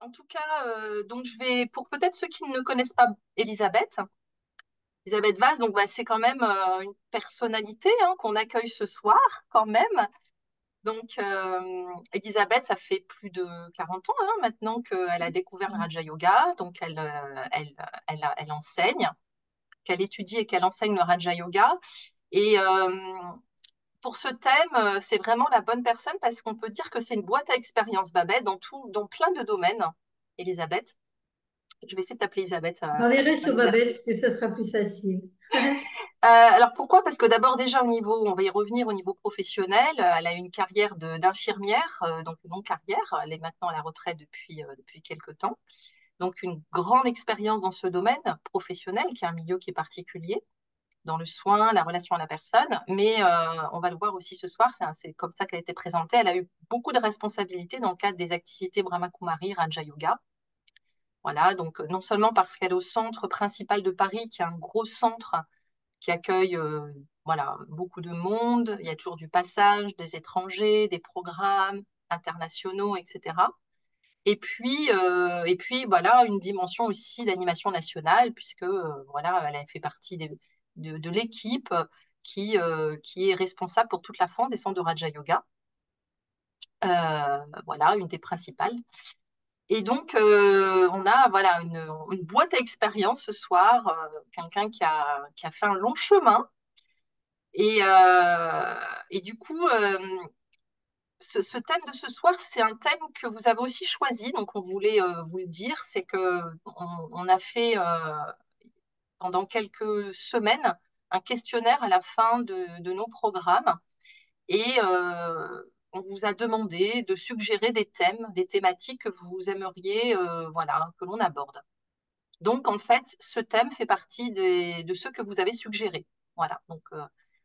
En tout cas, donc je vais, pour peut-être ceux qui ne connaissent pas Elisabeth, Elisabeth Vaz, donc bah, c'est quand même une personnalité hein, qu'on accueille ce soir quand même. Donc Elisabeth, ça fait plus de 40 ans hein, maintenant qu'elle a découvert le Raja Yoga, donc elle enseigne, qu'elle étudie et qu'elle enseigne le Raja Yoga. Et pour ce thème, c'est vraiment la bonne personne parce qu'on peut dire que c'est une boîte à expérience, Babette, dans plein de domaines, Elisabeth. Je vais essayer de t'appeler Elisabeth, ça J'enverrai sera un sur Babette, exercice. parce que ça sera plus facile. Alors pourquoi? Parce que d'abord déjà au niveau, on va y revenir au niveau professionnel, elle a une carrière d'infirmière, donc une longue carrière, elle est maintenant à la retraite depuis quelques temps. Donc une grande expérience dans ce domaine professionnel, qui est un milieu qui est particulier, dans le soin, la relation à la personne. Mais on va le voir aussi ce soir, c'est comme ça qu'elle a été présentée. Elle a eu beaucoup de responsabilités dans le cadre des activités Brahma Kumari, Raja Yoga. Voilà, donc non seulement parce qu'elle est au centre principal de Paris, qui est un gros centre qui accueille voilà, beaucoup de monde, il y a toujours du passage, des étrangers, des programmes internationaux, etc. Et puis voilà, une dimension aussi d'animation nationale, puisque voilà, elle a fait partie de l'équipe qui est responsable pour toute la France des centres de Raja Yoga. Voilà, une des principales. Et donc, on a voilà, une boîte à expérience ce soir, quelqu'un qui a fait un long chemin. Et du coup, ce thème de ce soir, c'est un thème que vous avez aussi choisi, donc on voulait vous le dire, c'est que on a fait pendant quelques semaines un questionnaire à la fin de nos programmes et on vous a demandé de suggérer des thèmes, des thématiques que vous aimeriez voilà, que l'on aborde. Donc, en fait, ce thème fait partie de ceux que vous avez suggérés. Voilà. Donc,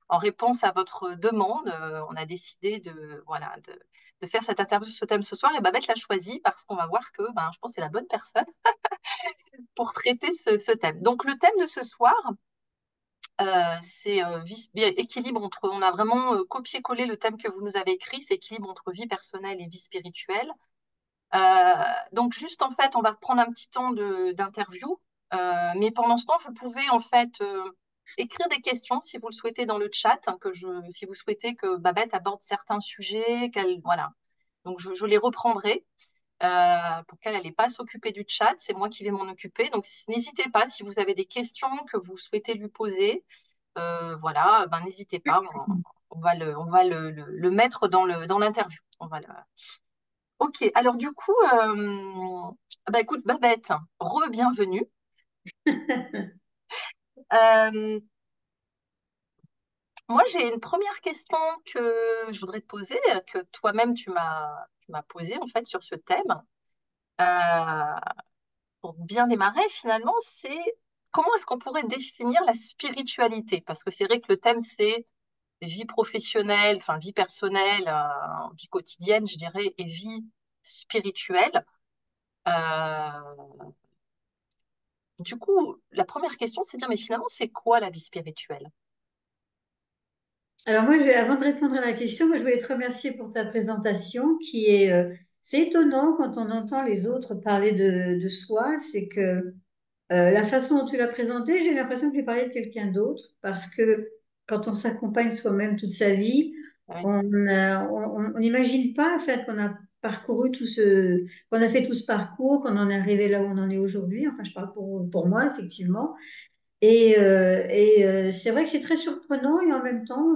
en réponse à votre demande, on a décidé voilà, de faire cette interview sur ce thème ce soir. Et Babette l'a choisi parce qu'on va voir que ben, je pense que c'est la bonne personne pour traiter ce thème. Donc, le thème de ce soir, c'est équilibre entre. On a vraiment copié-collé le thème que vous nous avez écrit, c'est équilibre entre vie personnelle et vie spirituelle. Donc juste en fait, on va prendre un petit temps d'interview, mais pendant ce temps, vous pouvez en fait écrire des questions si vous le souhaitez dans le chat, hein, si vous souhaitez que Babette aborde certains sujets, qu'elle voilà. Donc je les reprendrai pour qu'elle n'allait pas s'occuper du chat, c'est moi qui vais m'en occuper. Donc n'hésitez pas si vous avez des questions que vous souhaitez lui poser, voilà, ben n'hésitez pas, on va le mettre dans l'interview. Ok, alors du coup, bah écoute, Babette, re-bienvenue. Euh, Moi, j'ai une première question que je voudrais te poser, que toi-même tu m'as posée en fait sur ce thème. Euh, pour bien démarrer, finalement, c'est comment est-ce qu'on pourrait définir la spiritualité? Parce que c'est vrai que le thème, c'est vie professionnelle, enfin vie personnelle, vie quotidienne, je dirais, et vie spirituelle. Euh, Du coup, la première question, c'est de dire, mais finalement, c'est quoi la vie spirituelle? Alors moi, avant de répondre à la question, moi, je voulais te remercier pour ta présentation qui est, c'est étonnant quand on entend les autres parler de soi, c'est que la façon dont tu l'as présenté, j'ai l'impression que tu parlais de quelqu'un d'autre parce que quand on s'accompagne soi-même toute sa vie, Oui, on n'imagine pas en fait qu'on a parcouru qu'on a fait tout ce parcours, qu'on en est arrivé là où on en est aujourd'hui. Enfin, je parle pour moi, effectivement. C'est vrai que c'est très surprenant et en même temps,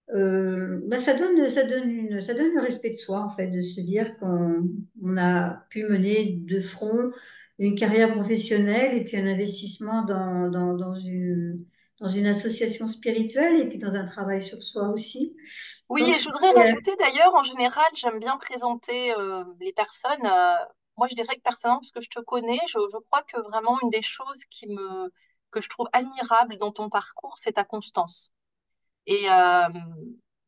bah, ça donne le respect de soi, en fait, de se dire qu'on a pu mener de front une carrière professionnelle et puis un investissement dans une association spirituelle et puis dans un travail sur soi aussi. oui, Donc, et je voudrais rajouter d'ailleurs, en général, j'aime bien présenter les personnes. Moi, je dirais que personnellement, parce que je te connais, je crois que vraiment une des choses que je trouve admirable dans ton parcours, c'est ta constance. Et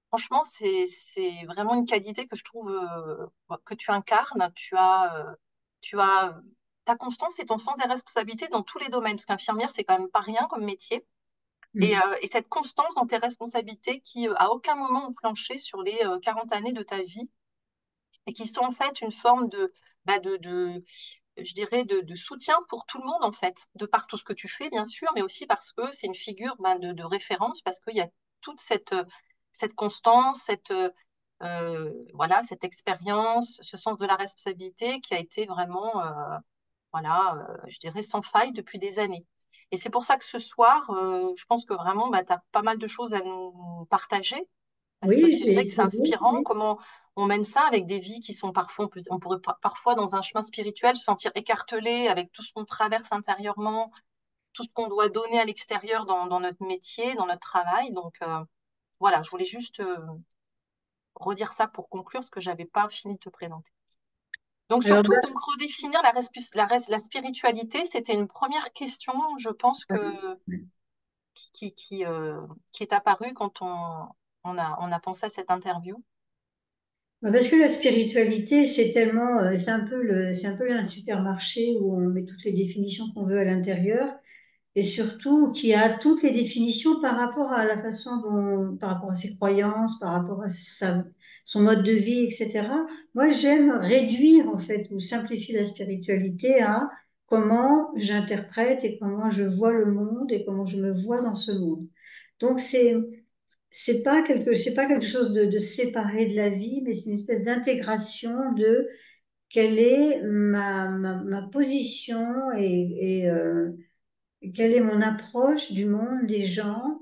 franchement, c'est vraiment une qualité que je trouve que tu incarnes. Tu as ta constance et ton sens des responsabilités dans tous les domaines. Parce qu'infirmière, c'est quand même pas rien comme métier. Et cette constance dans tes responsabilités qui, à aucun moment, ont flanché sur les 40 années de ta vie et qui sont en fait une forme je dirais, de soutien pour tout le monde, en fait, de par tout ce que tu fais, bien sûr, mais aussi parce que c'est une figure de référence, parce qu'il y a toute cette constance, voilà, cette expérience, ce sens de la responsabilité qui a été vraiment, voilà, je dirais, sans faille depuis des années. Et c'est pour ça que ce soir, je pense que vraiment, bah, tu as pas mal de choses à nous partager, parce que Oui, c'est j'ai vrai que c'est essayé. inspirant Oui. comment on mène ça avec des vies qui sont parfois, on pourrait parfois dans un chemin spirituel se sentir écartelé avec tout ce qu'on traverse intérieurement, tout ce qu'on doit donner à l'extérieur dans notre métier, dans notre travail. Donc voilà, je voulais juste redire ça pour conclure ce que j'avais pas fini de te présenter. Donc Alors, surtout, donc redéfinir la spiritualité, c'était une première question, je pense qui, qui, euh, qui est apparue quand on a pensé à cette interview. parce que la spiritualité, c'est tellement, c'est un peu un supermarché où on met toutes les définitions qu'on veut à l'intérieur. Et surtout qui a toutes les définitions par rapport à la façon dont, par rapport à ses croyances, par rapport à son mode de vie, etc. Moi, j'aime réduire, en fait, ou simplifier la spiritualité à comment j'interprète et comment je vois le monde et comment je me vois dans ce monde. Donc, c'est pas quelque chose de séparé de la vie, mais c'est une espèce d'intégration de quelle est ma position et quelle est mon approche du monde, des gens.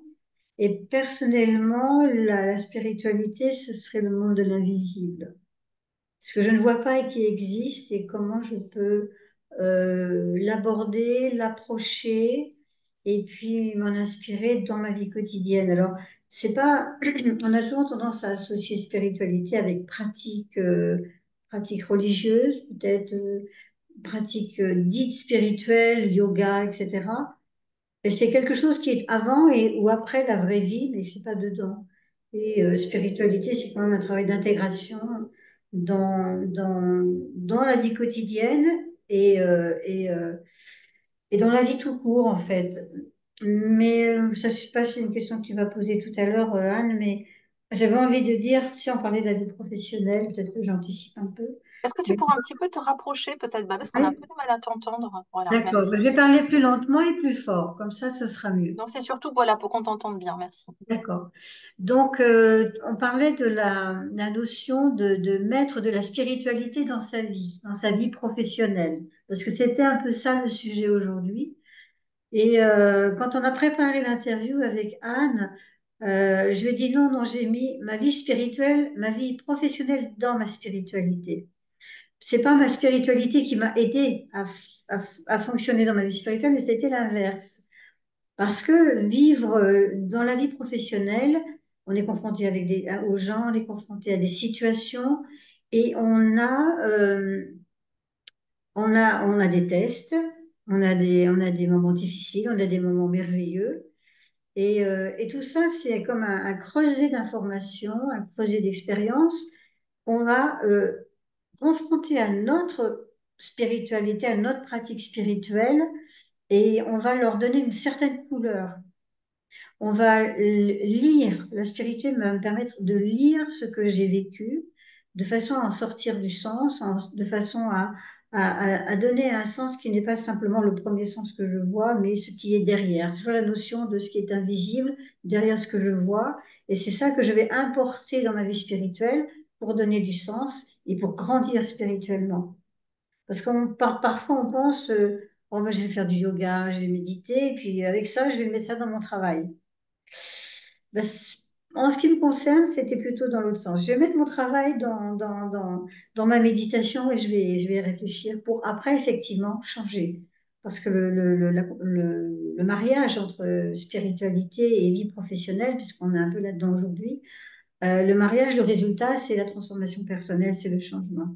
Et personnellement, la spiritualité, ce serait le monde de l'invisible. Ce que je ne vois pas et qui existe et comment je peux l'aborder, l'approcher et puis m'en inspirer dans ma vie quotidienne. Alors, c'est pas, on a souvent tendance à associer spiritualité avec pratique religieuse, peut-être pratique dite spirituelle, yoga, etc. Et c'est quelque chose qui est avant et ou après la vraie vie, mais c'est pas dedans. Et spiritualité, c'est quand même un travail d'intégration dans la vie quotidienne et dans la vie tout court, en fait. Mais ça, je sais pas, c'est une question que tu vas poser tout à l'heure, Anne, mais j'avais envie de dire, si on parlait de la vie professionnelle, peut-être que j'anticipe un peu. Est-ce que tu Mais, pourras un petit peu te rapprocher, peut-être, bah, parce qu'on a un ouais, peu de mal à t'entendre. Voilà, d'accord, merci. je vais parler plus lentement et plus fort, comme ça, ce sera mieux. Non, c'est surtout, voilà, pour qu'on t'entende bien, merci. D'accord. Donc, on parlait de la notion de mettre de la spiritualité dans sa vie professionnelle, parce que c'était un peu ça le sujet aujourd'hui. Et quand on a préparé l'interview avec Anne, je lui ai dit non, non, j'ai mis ma vie spirituelle, ma vie professionnelle dans ma spiritualité. C'est pas ma spiritualité qui m'a aidé à fonctionner dans ma vie spirituelle, mais c'était l'inverse. Parce que vivre dans la vie professionnelle, on est confronté aux gens, on est confronté à des situations et on a des tests, on a des moments difficiles, on a des moments merveilleux. Et tout ça, c'est comme un creuset d'informations, un creuset d'expériences qu'on va confronter à notre spiritualité, à notre pratique spirituelle, et on va leur donner une certaine couleur. On va lire, la spiritualité va me permettre de lire ce que j'ai vécu, de façon à en sortir du sens, de façon à donner un sens qui n'est pas simplement le premier sens que je vois, mais ce qui est derrière. C'est toujours la notion de ce qui est invisible derrière ce que je vois. Et c'est ça que je vais importer dans ma vie spirituelle pour donner du sens et pour grandir spirituellement. Parce parfois on pense, oh, ben, je vais faire du yoga, je vais méditer, et puis avec ça, je vais mettre ça dans mon travail. Ben, en ce qui me concerne, c'était plutôt dans l'autre sens. Je vais mettre mon travail dans ma méditation et je vais y réfléchir pour après, effectivement, changer. Parce que le mariage entre spiritualité et vie professionnelle, puisqu'on est un peu là-dedans aujourd'hui, le mariage, le résultat, c'est la transformation personnelle, c'est le changement.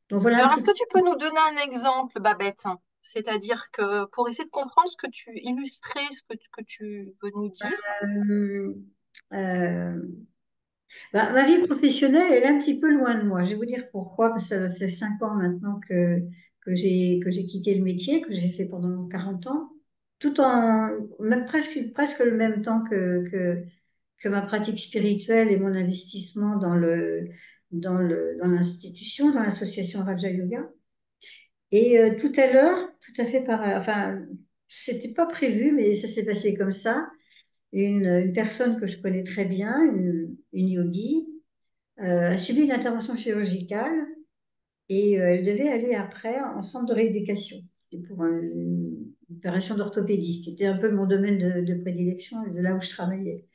Donc voilà un Alors, petit est-ce que peu. tu peux nous donner un exemple, Babette? C'est-à-dire que pour essayer de comprendre ce que tu illustrer ce que tu veux nous dire. Euh, euh, ma vie professionnelle, elle est un petit peu loin de moi. Je vais vous dire pourquoi, parce que ça fait 5 ans maintenant que j'ai quitté le métier, que j'ai fait pendant 40 ans, tout en même presque le même temps que ma pratique spirituelle et mon investissement dans l'institution, dans l'association Raja Yoga. Et tout à l'heure, tout à fait enfin, c'était pas prévu, mais ça s'est passé comme ça. Une personne que je connais très bien, une yogi, a subi une intervention chirurgicale et elle devait aller après en centre de rééducation. C'était pour une opération d'orthopédie, qui était un peu mon domaine de prédilection et de là où je travaillais.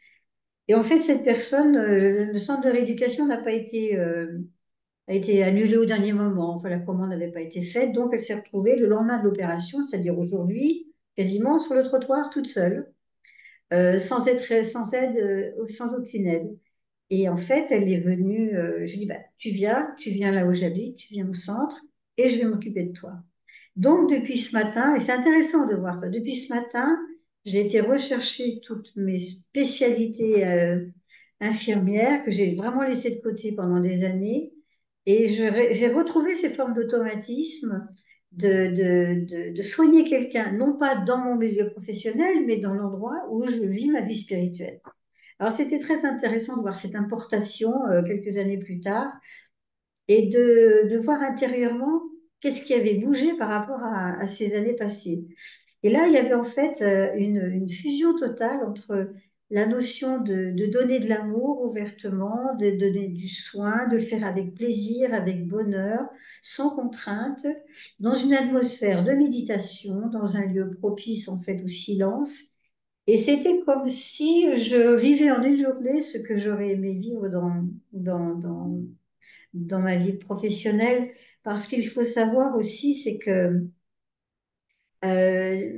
Et en fait, cette personne, le centre de rééducation a été annulé au dernier moment. Enfin, la commande n'avait pas été faite, donc elle s'est retrouvée le lendemain de l'opération, c'est-à-dire aujourd'hui, quasiment sur le trottoir toute seule, sans aide, sans aucune aide. Et en fait, elle est venue, je lui dis, bah, tu viens là où j'habite, tu viens au centre et je vais m'occuper de toi. Donc, depuis ce matin, et c'est intéressant de voir ça, depuis ce matin, j'ai été rechercher toutes mes spécialités infirmières que j'ai vraiment laissées de côté pendant des années. Et j'ai retrouvé ces formes d'automatisme de soigner quelqu'un, non pas dans mon milieu professionnel, mais dans l'endroit où je vis ma vie spirituelle. Alors, c'était très intéressant de voir cette importation quelques années plus tard et de voir intérieurement qu'est-ce qui avait bougé par rapport à ces années passées. Et là, il y avait en fait une fusion totale entre la notion de donner de l'amour ouvertement, de donner du soin, de le faire avec plaisir, avec bonheur, sans contrainte, dans une atmosphère de méditation, dans un lieu propice en fait au silence. Et c'était comme si je vivais en une journée ce que j'aurais aimé vivre dans ma vie professionnelle. Parce qu'il faut savoir aussi, c'est que euh,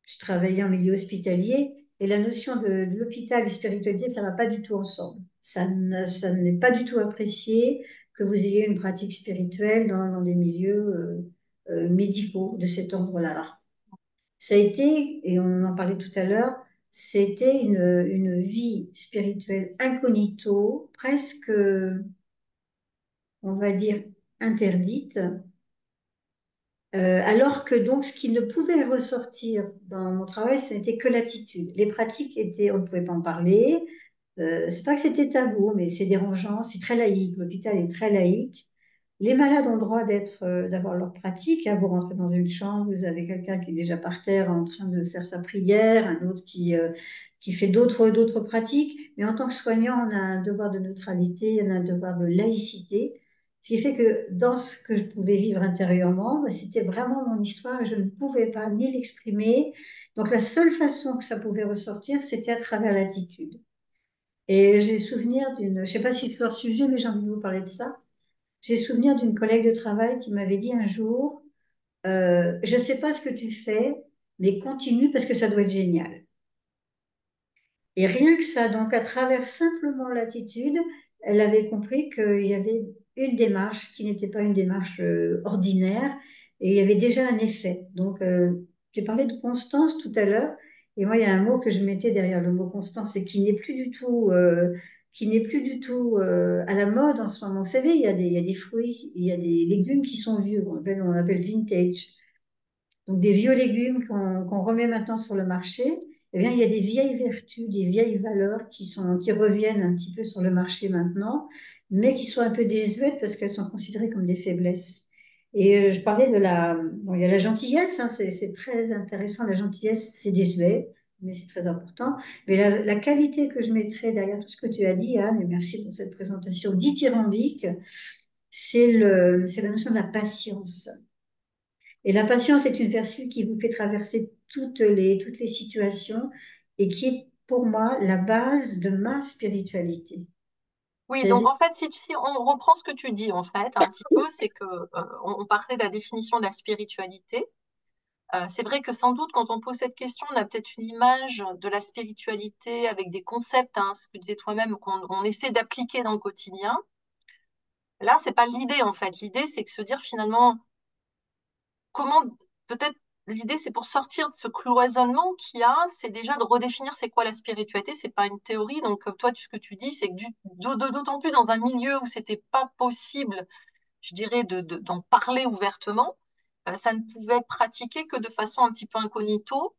je travaillais en milieu hospitalier et la notion de l'hôpital et spiritualité, ça ne va pas du tout ensemble. Ça n'est pas du tout apprécié que vous ayez une pratique spirituelle dans des milieux médicaux de cet ordre-là. Ça a été, et on en parlait tout à l'heure, c'était une vie spirituelle incognito, presque, on va dire, interdite. Alors que donc ce qui ne pouvait ressortir dans mon travail, ce n'était que l'attitude. Les pratiques étaient, on ne pouvait pas en parler. C'est pas que c'était tabou, mais c'est dérangeant. C'est très laïque. L'hôpital est très laïque. Les malades ont le droit d'avoir leur pratique, hein. Vous rentrez dans une chambre, vous avez quelqu'un qui est déjà par terre en train de faire sa prière, un autre qui fait d'autres pratiques. Mais en tant que soignant, on a un devoir de neutralité, on a un devoir de laïcité. Ce qui fait que dans ce que je pouvais vivre intérieurement, bah, c'était vraiment mon histoire et je ne pouvais pas ni l'exprimer. Donc la seule façon que ça pouvait ressortir, c'était à travers l'attitude. Et j'ai souvenir d'une, je sais pas si je suis hors sujet, mais j'ai envie de vous parler de ça. J'ai souvenir d'une collègue de travail qui m'avait dit un jour, je ne sais pas ce que tu fais, mais continue parce que ça doit être génial. Et rien que ça, donc à travers simplement l'attitude, elle avait compris qu'il y avait une démarche qui n'était pas une démarche ordinaire et il y avait déjà un effet. Donc, tu parlais de constance tout à l'heure et moi, il y a un mot que je mettais derrière le mot constance et qui n'est plus du tout à la mode en ce moment. Vous savez, il y a des fruits, il y a des légumes qui sont vieux, on appelle vintage. Donc des vieux légumes qu'on remet maintenant sur le marché, eh bien, il y a des vieilles vertus, des vieilles valeurs qui reviennent un petit peu sur le marché maintenant, mais qui sont un peu désuètes parce qu'elles sont considérées comme des faiblesses. Et je parlais bon, il y a la gentillesse, hein, c'est très intéressant. La gentillesse, c'est désuet, mais c'est très important. Mais la qualité que je mettrais derrière tout ce que tu as dit, Anne, et merci pour cette présentation dithyrambique, c'est la notion de la patience. Et la patience est une vertu qui vous fait traverser toutes les situations et qui est pour moi la base de ma spiritualité. Oui, donc C'est-à-dire, en fait, si on reprend ce que tu dis, en fait, un petit peu, c'est que on parlait de la définition de la spiritualité. C'est vrai que sans doute, quand on pose cette question, on a peut-être une image de la spiritualité avec des concepts, hein, ce que tu disais toi-même, qu'on on essaie d'appliquer dans le quotidien. Là, c'est pas l'idée, en fait. L'idée, c'est que se dire finalement, comment, peut-être, l'idée, c'est pour sortir de ce cloisonnement qu'il y a, c'est déjà de redéfinir c'est quoi la spiritualité. C'est pas une théorie. Donc, toi, ce que tu dis, c'est que d'autant plus dans un milieu où c'était pas possible, je dirais, d'en parler ouvertement, ça ne pouvait être pratiqué que de façon un petit peu incognito.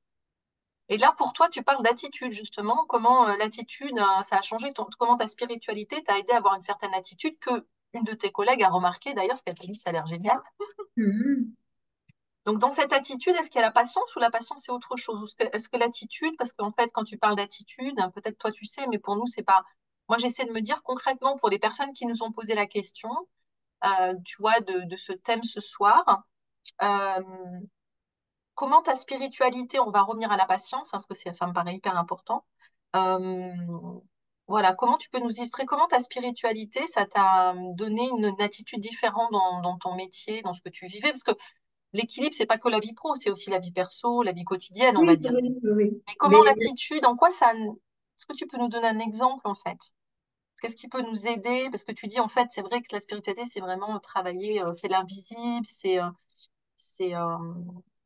Et là, pour toi, tu parles d'attitude, justement. Comment l'attitude, ça a changé comment ta spiritualité t'a aidé à avoir une certaine attitude que une de tes collègues a remarqué d'ailleurs, ce qu'elle t'a dit, ça a l'air génial. mhm. Donc, dans cette attitude, est-ce qu'il y a la patience ou la patience, c'est autre chose? Est-ce que l'attitude, parce qu'en fait, quand tu parles d'attitude, hein, peut-être toi tu sais, mais pour nous, c'est pas. Moi, j'essaie de me dire concrètement pour les personnes qui nous ont posé la question, tu vois, de ce thème ce soir, euh, comment ta spiritualité, on va revenir à la patience, hein, parce que ça me paraît hyper important. Euh, voilà, comment tu peux nous illustrer, comment ta spiritualité, ça t'a donné une attitude différente dans ton métier, dans ce que tu vivais? Parce que l'équilibre, c'est pas que la vie pro, c'est aussi la vie perso, la vie quotidienne, on va Oui, dire. oui, oui, oui. Mais comment Mais l'attitude, en quoi ça. Est-ce que tu peux nous donner un exemple, en fait? Qu'est-ce qui peut nous aider? Parce que tu dis, en fait, c'est vrai que la spiritualité, c'est vraiment travailler, c'est l'invisible, c'est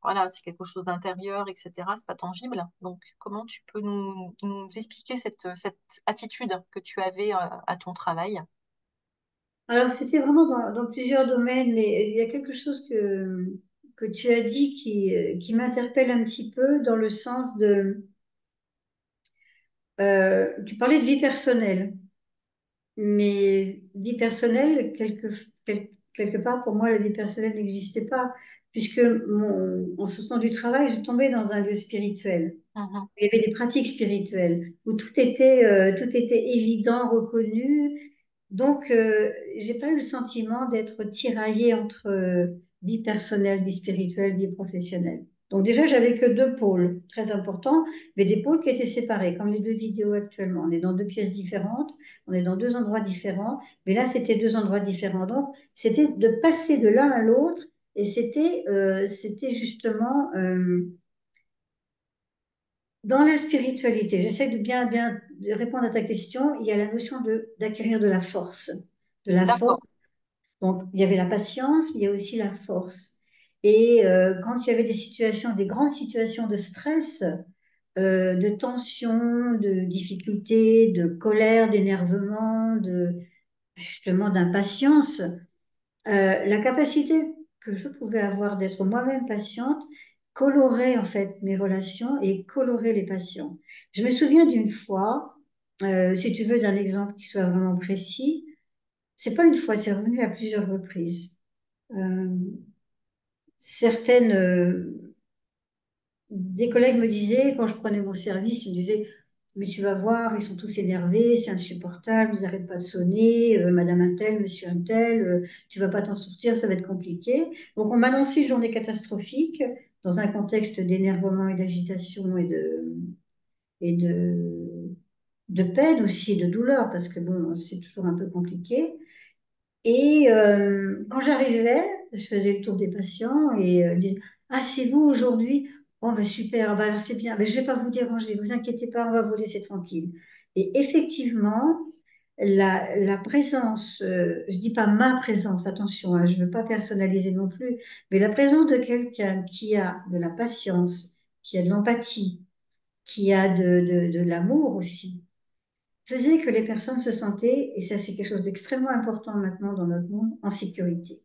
voilà, c'est quelque chose d'intérieur, etc. C'est pas tangible. Donc, comment tu peux nous expliquer cette attitude que tu avais à ton travail? alors, c'était vraiment dans plusieurs domaines, mais il y a quelque chose que tu as dit qui m'interpelle un petit peu dans le sens de, tu parlais de vie personnelle, mais vie personnelle, quelque part, pour moi, la vie personnelle n'existait pas, puisque en sortant du travail, je tombais dans un lieu spirituel. Mhm. Il y avait des pratiques spirituelles où tout était évident, reconnu. Donc, j'ai pas eu le sentiment d'être tiraillée entre vie personnelle, vie spirituelle, vie professionnelle. Donc déjà, j'avais que deux pôles très importants, mais des pôles qui étaient séparés, comme les deux vidéos actuellement. On est dans deux pièces différentes, on est dans deux endroits différents, mais là, c'était deux endroits différents. Donc, c'était de passer de l'un à l'autre, et c'était justement dans la spiritualité, j'essaie de bien de répondre à ta question. Il y a la notion d'acquérir de la force. De la force. D'accord. Donc, il y avait la patience, mais il y a aussi la force. Et quand il y avait des situations, des grandes situations de stress, de tension, de difficulté, de colère, d'énervement, justement d'impatience, la capacité que je pouvais avoir d'être moi-même patiente colorait en fait mes relations et colorait les patients. Je me souviens d'une fois, si tu veux d'un exemple qui soit vraiment précis, c'est pas une fois, c'est revenu à plusieurs reprises. Euh, certaines, des collègues me disaient, quand je prenais mon service, ils me disaient, mais tu vas voir, ils sont tous énervés, c'est insupportable, ils n'arrêtent pas de sonner, Madame un tel, Monsieur un tel, tu vas pas t'en sortir, ça va être compliqué. Donc on m'annonçait une journée catastrophique dans un contexte d'énervement et d'agitation et de peine aussi, et de douleur, parce que bon, c'est toujours un peu compliqué. Et quand j'arrivais, je faisais le tour des patients et ils disaient, ah, c'est vous aujourd'hui? Oh, ben super, ah, ben alors c'est bien, mais je ne vais pas vous déranger, vous inquiétez pas, on va vous laisser tranquille. Et effectivement, la présence, je dis pas ma présence, attention, hein, je ne veux pas personnaliser non plus, mais la présence de quelqu'un qui a de la patience, qui a de l'empathie, qui a de l'amour aussi, faisait que les personnes se sentaient, et ça c'est quelque chose d'extrêmement important maintenant dans notre monde, en sécurité.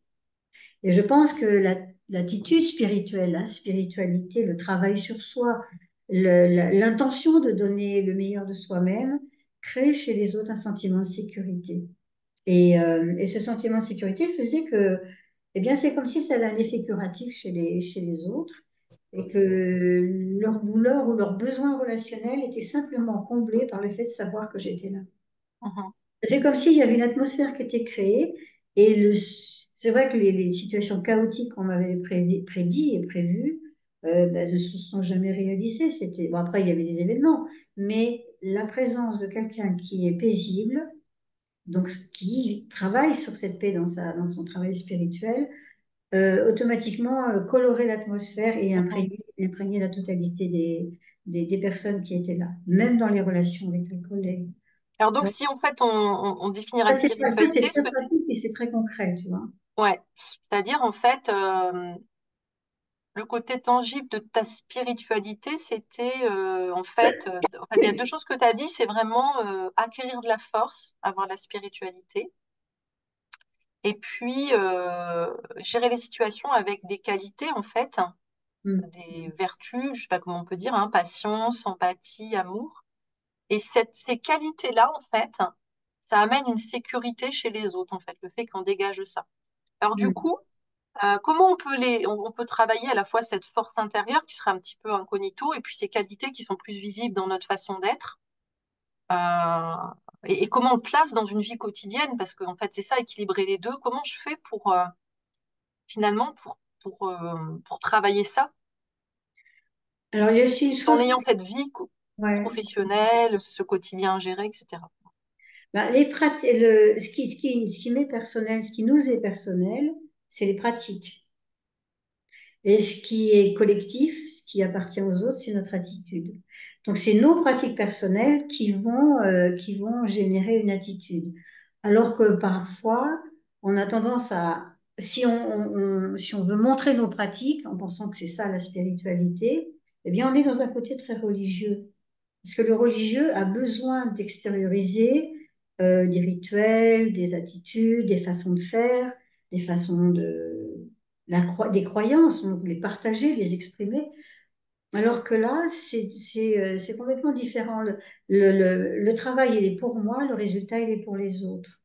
Et je pense que l'attitude spirituelle, la spiritualité, le travail sur soi, l'intention de donner le meilleur de soi-même, crée chez les autres un sentiment de sécurité. Et ce sentiment de sécurité faisait que, eh bien, c'est comme si ça avait un effet curatif chez les autres et que leur douleur ou leurs besoins relationnels étaient simplement comblés par le fait de savoir que j'étais là. Mhm. C'est comme s'il y avait une atmosphère qui était créée et c'est vrai que les situations chaotiques qu'on m'avait prédit et prévues ben, ne se sont jamais réalisées. Bon, après, il y avait des événements, mais la présence de quelqu'un qui est paisible, donc qui travaille sur cette paix dans son travail spirituel, automatiquement colorer l'atmosphère et Mhm. imprégner la totalité des personnes qui étaient là, même dans les relations avec les collègues. Alors donc, si en fait on définit la Ça, c'est spiritualité, très pratique et c'est très concret, tu vois. ouais, c'est-à-dire en fait le côté tangible de ta spiritualité, c'était en fait, enfin, il y a deux choses que tu as dit, c'est vraiment acquérir de la force, avoir la spiritualité, et puis gérer les situations avec des qualités en fait, Mm. des vertus, je sais pas comment on peut dire, hein, patience, empathie, amour. Et ces qualités-là, en fait, ça amène une sécurité chez les autres, en fait, le fait qu'on dégage ça. Alors du Mm. coup, Comment on peut travailler à la fois cette force intérieure qui serait un petit peu incognito et puis ces qualités qui sont plus visibles dans notre façon d'être euh, et comment on le place dans une vie quotidienne parce qu'en fait c'est ça, équilibrer les deux. Comment je fais pour finalement pour travailler ça Alors, il y a aussi une en chose, ayant cette vie ouais. professionnelle, ce quotidien à gérer, etc. Ben, ce qui m'est personnel, ce qui nous est personnel, c'est les pratiques. Et ce qui est collectif, ce qui appartient aux autres, c'est notre attitude. Donc, c'est nos pratiques personnelles qui vont générer une attitude. Alors que parfois, on a tendance à, si on veut montrer nos pratiques en pensant que c'est ça la spiritualité, eh bien, on est dans un côté très religieux. Parce que le religieux a besoin d'extérioriser des rituels, des attitudes, des façons de faire, des façons des croyances, donc les partager, les exprimer. Alors que là, c'est complètement différent. Le travail, il est pour moi, le résultat, il est pour les autres.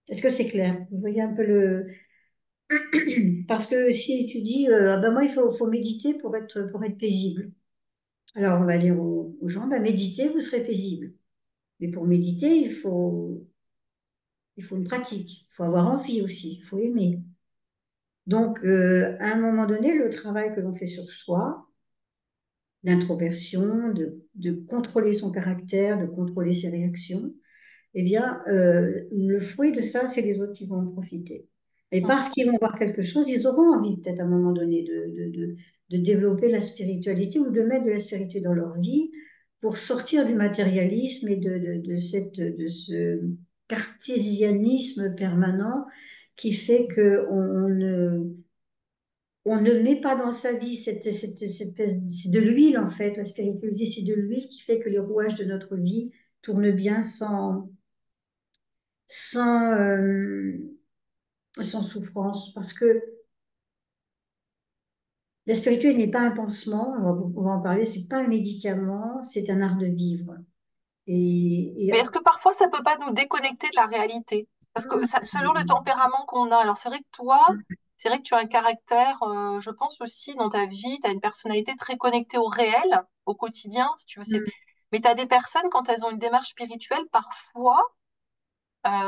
Est-ce que c'est clair? Vous voyez un peu le... Parce que si tu dis, ah ben moi, faut méditer pour être paisible. Alors, on va dire aux gens, ben, méditez, vous serez paisible. Mais pour méditer, il faut une pratique, il faut avoir envie aussi, il faut aimer. Donc, à un moment donné, le travail que l'on fait sur soi, d'introversion, de contrôler son caractère, de contrôler ses réactions, eh bien, le fruit de ça, c'est les autres qui vont en profiter. Et Mm. parce qu'ils vont voir quelque chose, ils auront envie peut-être à un moment donné de développer la spiritualité ou de mettre de la spiritualité dans leur vie pour sortir du matérialisme et de ce cartésianisme permanent qui fait on ne met pas dans sa vie c'est de l'huile en fait. La spiritualité, c'est de l'huile qui fait que les rouages de notre vie tournent bien sans sans souffrance. Parce que la spiritualité n'est pas un pansement, on va en parler, c'est pas un médicament, c'est un art de vivre. Et Mais est-ce que parfois ça peut pas nous déconnecter de la réalité? Parce que selon le tempérament qu'on a, alors c'est vrai que toi, c'est vrai que tu as un caractère, je pense aussi dans ta vie, tu as une personnalité très connectée au réel, au quotidien, si tu veux. Mais tu as des personnes, quand elles ont une démarche spirituelle, parfois,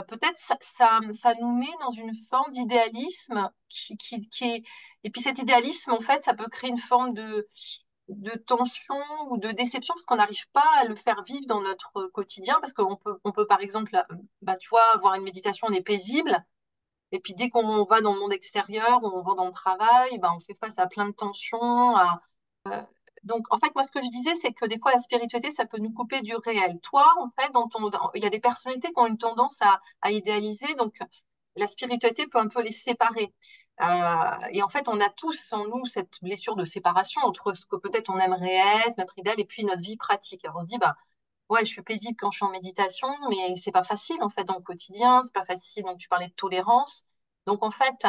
peut-être ça nous met dans une forme d'idéalisme qui est... Et puis cet idéalisme, en fait, ça peut créer une forme de tension ou de déception parce qu'on n'arrive pas à le faire vivre dans notre quotidien parce on peut par exemple, bah, tu vois, avoir une méditation, on est paisible et puis dès qu'on va dans le monde extérieur ou on va dans le travail, bah, on fait face à plein de tensions. Euh, donc en fait, moi ce que je disais, c'est que des fois la spiritualité, ça peut nous couper du réel. Toi, en fait, il y a des personnalités qui ont une tendance à idéaliser, donc la spiritualité peut un peu les séparer. Et en fait, on a tous en nous cette blessure de séparation entre ce que peut-être on aimerait être, notre idéal, et puis notre vie pratique. Alors on se dit, bah, ouais, je suis paisible quand je suis en méditation, mais c'est pas facile en fait dans le quotidien, c'est pas facile. Donc tu parlais de tolérance. Donc en fait,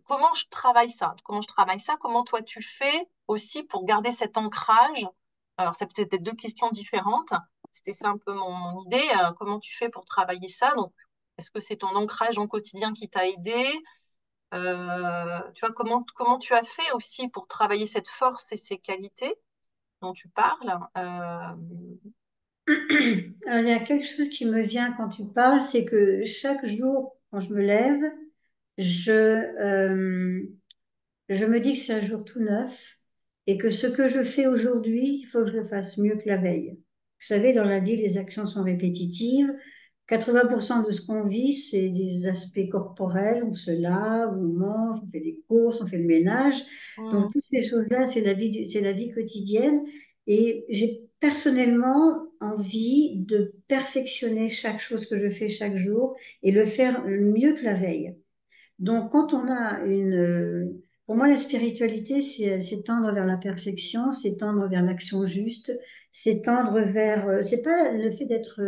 comment je travaille ça? Comment je travaille ça? Comment toi tu fais aussi pour garder cet ancrage? Alors c'est peut-être deux questions différentes. C'était ça un peu mon idée. Comment tu fais pour travailler ça? Donc est-ce que c'est ton ancrage en quotidien qui t'a aidé? Tu vois, comment tu as fait aussi pour travailler cette force et ces qualités dont tu parles? Alors, il y a quelque chose qui me vient quand tu parles, c'est que chaque jour, quand je me lève, je, euh, je me dis que c'est un jour tout neuf et que ce que je fais aujourd'hui, il faut que je le fasse mieux que la veille. Vous savez, dans la vie, les actions sont répétitives. 80% de ce qu'on vit, c'est des aspects corporels. On se lave, on mange, on fait des courses, on fait le ménage. Donc, Hmm. toutes ces choses-là, c'est la vie quotidienne. Et j'ai personnellement envie de perfectionner chaque chose que je fais chaque jour et le faire mieux que la veille. Donc, quand on a pour moi, la spiritualité, c'est tendre vers la perfection, c'est tendre vers l'action juste, c'est tendre vers, c'est pas le fait d'être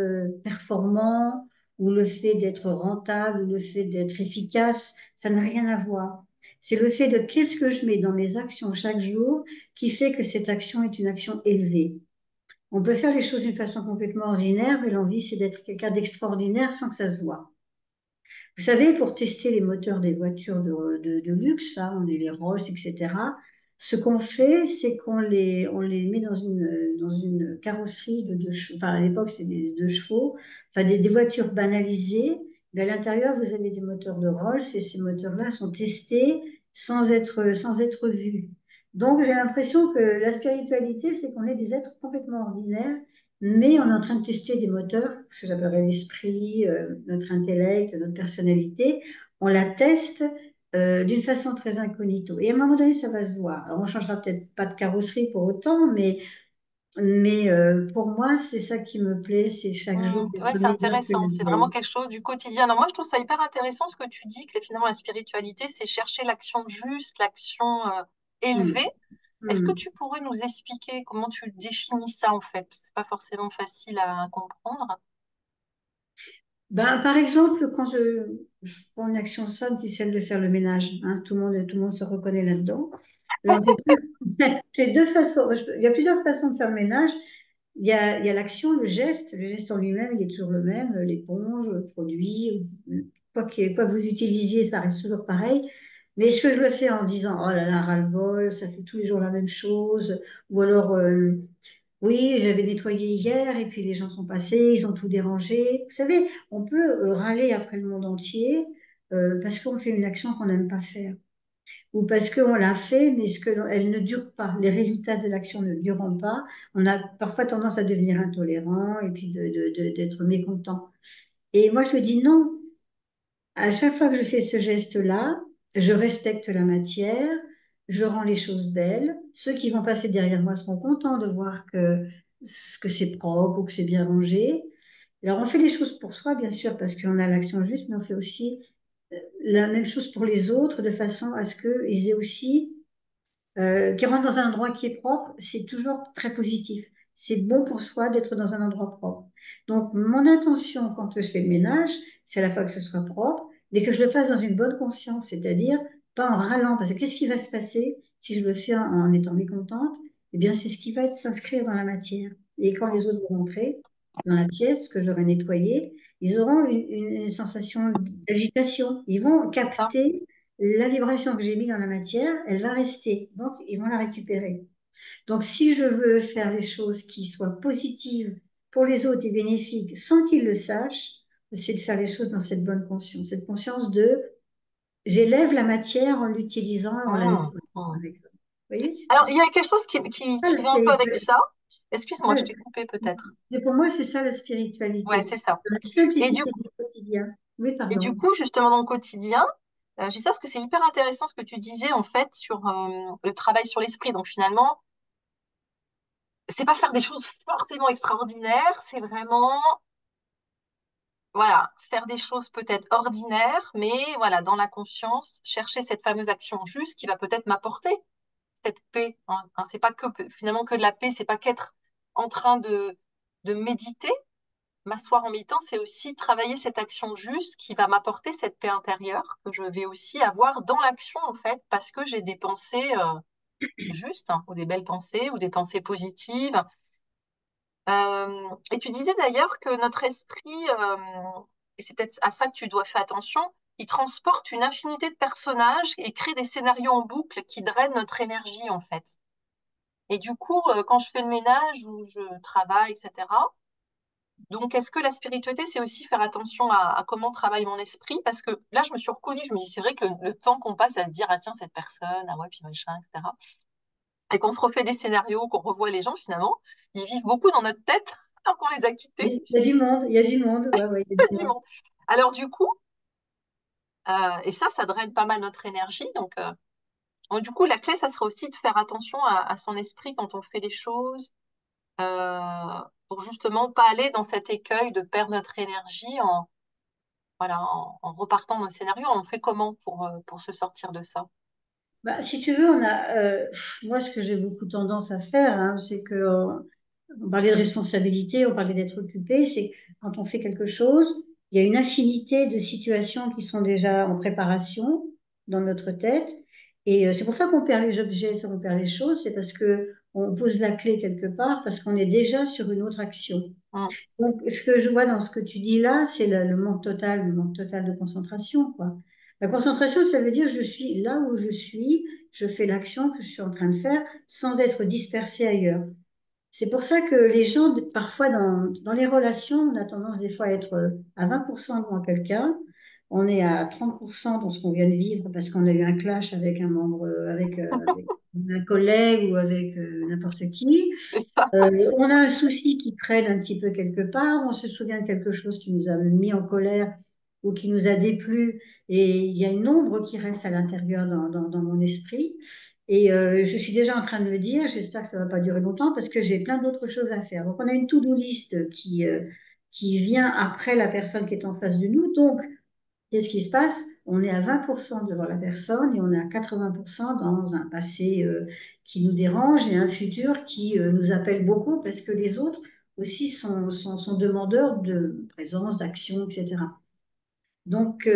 performant ou le fait d'être rentable ou le fait d'être efficace, ça n'a rien à voir. C'est le fait de qu'est-ce que je mets dans mes actions chaque jour qui fait que cette action est une action élevée. On peut faire les choses d'une façon complètement ordinaire, mais l'envie, c'est d'être quelqu'un d'extraordinaire sans que ça se voit. Vous savez, pour tester les moteurs des voitures de luxe, là, on est les Rolls, etc., ce qu'on fait, c'est on les met dans une carrosserie de deux chevaux. Enfin, à l'époque, c'était des deux chevaux. Enfin, des voitures banalisées. Mais à l'intérieur, vous avez des moteurs de Rolls et ces moteurs-là sont testés sans être vus. Donc, j'ai l'impression que la spiritualité, c'est qu'on est des êtres complètement ordinaires, mais on est en train de tester des moteurs, ce que j'appellerais l'esprit, notre intellect, notre personnalité. On la teste d'une façon très incognito. Et à un moment donné, ça va se voir. Alors, on ne changera peut-être pas de carrosserie pour autant, mais pour moi, c'est ça qui me plaît, c'est chaque jour Ouais, d'être c'est meilleur que intéressant. la C'est vraiment veille. quelque chose du quotidien. Alors moi, je trouve ça hyper intéressant ce que tu dis, que finalement la spiritualité, c'est chercher l'action juste, l'action élevée. Hmm. Est-ce que Hmm. tu pourrais nous expliquer comment tu définis ça en fait? C'est pas forcément facile à comprendre. Ben, par exemple, je prends une action simple qui est celle de faire le ménage, hein, tout le monde se reconnaît là-dedans. Alors, j'ai deux façons, il y a plusieurs façons de faire le ménage. Il y a l'action, le geste en lui-même, il est toujours le même, l'éponge, le produit, quoi que vous utilisiez, ça reste toujours pareil. Mais ce que je le fais en disant, oh là là, ras-le-bol, ça fait tous les jours la même chose, ou alors, oui, j'avais nettoyé hier et puis les gens sont passés, ils ont tout dérangé. Vous savez, on peut râler après le monde entier parce qu'on fait une action qu'on n'aime pas faire ou parce qu'on l'a fait, mais elle ne dure pas. Les résultats de l'action ne durent pas. On a parfois tendance à devenir intolérant et puis d'être mécontent. Et moi, je me dis non. À chaque fois que je fais ce geste-là, je respecte la matière, je rends les choses belles. Ceux qui vont passer derrière moi seront contents de voir que c'est propre ou que c'est bien rangé. Alors, on fait les choses pour soi, bien sûr, parce qu'on a l'action juste, mais on fait aussi la même chose pour les autres de façon à ce qu'ils aient aussi qui rentre dans un endroit qui est propre, c'est toujours très positif. C'est bon pour soi d'être dans un endroit propre. Donc, mon intention quand je fais le ménage, c'est à la fois que ce soit propre, mais que je le fasse dans une bonne conscience, c'est-à-dire pas en râlant, parce que qu'est-ce qui va se passer si je le fais en étant mécontente? Eh bien, c'est ce qui va s'inscrire dans la matière. Et quand les autres vont rentrer dans la pièce que j'aurai nettoyée, ils auront une sensation d'agitation. Ils vont C'est ça. capter la vibration que j'ai mise dans la matière, elle va rester. Donc, ils vont la récupérer. Donc, si je veux faire les choses qui soient positives pour les autres et bénéfiques sans qu'ils le sachent, c'est de faire les choses dans cette bonne conscience. Cette conscience de j'élève la matière en l'utilisant et en la Mmh, nettoyant, mmh. par exemple. Vous voyez, Alors, il y a quelque chose ça qui la vient un peu avec spiritualité. ça. Excuse-moi, je t'ai coupé peut-être. Et pour moi, c'est ça la Ouais, spiritualité. c'est ça. La Et du simplicité du quotidien. Oui, Et du pardon. coup, justement, dans le quotidien, je dis ça parce que c'est hyper intéressant ce que tu disais, en fait, sur le travail sur l'esprit. Donc, finalement, c'est pas faire des choses forcément extraordinaires, c'est vraiment, voilà, faire des choses peut-être ordinaires, mais voilà, dans la conscience, chercher cette fameuse action juste qui va peut-être m'apporter cette paix. Hein. C'est pas que, finalement, que de la paix, c'est pas qu'être en train de méditer. M'asseoir en mi-temps, c'est aussi travailler cette action juste qui va m'apporter cette paix intérieure que je vais aussi avoir dans l'action, en fait, parce que j'ai des pensées justes, hein, ou des belles pensées, ou des pensées positives. Et tu disais d'ailleurs que notre esprit, et c'est peut-être à ça que tu dois faire attention, il transporte une infinité de personnages et crée des scénarios en boucle qui drainent notre énergie, en fait. Et du coup, quand je fais le ménage ou je travaille, etc., donc, est-ce que la spiritualité, c'est aussi faire attention à comment travaille mon esprit? Parce que là, je me suis reconnue, je me dis, c'est vrai que le temps qu'on passe à se dire, ah tiens, cette personne, ah ouais, puis machin, etc. Et qu'on se refait des scénarios, qu'on revoit les gens, finalement, ils vivent beaucoup dans notre tête alors qu'on les a quittés. Il y a du monde, il y a du monde. Ouais, ouais, il y a du Du monde. monde. Alors, du coup, et ça draine pas mal notre énergie. Donc, du coup, la clé, ça serait aussi de faire attention à son esprit quand on fait les choses, pour justement pas aller dans cet écueil de perdre notre énergie voilà, en repartant d'un scénario, on fait comment pour se sortir de ça? Bah, si tu veux, moi, ce que j'ai beaucoup tendance à faire, hein, c'est que on parlait de responsabilité, on parlait d'être occupé, c'est que quand on fait quelque chose, il y a une infinité de situations qui sont déjà en préparation dans notre tête. Et c'est pour ça qu'on perd les objets, on perd les choses, c'est parce que on pose la clé quelque part parce qu'on est déjà sur une autre action. mm. Donc, ce que je vois dans ce que tu dis là, c'est le manque total de concentration, quoi. La concentration, ça veut dire je suis là où je suis, je fais l'action que je suis en train de faire sans être dispersé ailleurs. C'est pour ça que les gens, parfois dans les relations, on a tendance des fois à être à 20% devant quelqu'un. On est à 30% dans ce qu'on vient de vivre parce qu'on a eu un clash avec un membre, avec un collègue ou avec n'importe qui. C'est ça. On a un souci qui traîne un petit peu quelque part, on se souvient de quelque chose qui nous a mis en colère ou qui nous a déplu, et il y a une ombre qui reste à l'intérieur dans mon esprit. Et je suis déjà en train de me dire, j'espère que ça va pas durer longtemps parce que j'ai plein d'autres choses à faire. Donc on a une to-do list qui vient après la personne qui est en face de nous. Donc qu'est-ce qui se passe? On est à 20% devant la personne et on est à 80% dans un passé qui nous dérange et un futur qui nous appelle beaucoup parce que les autres aussi sont demandeurs de présence, d'action, etc. Donc,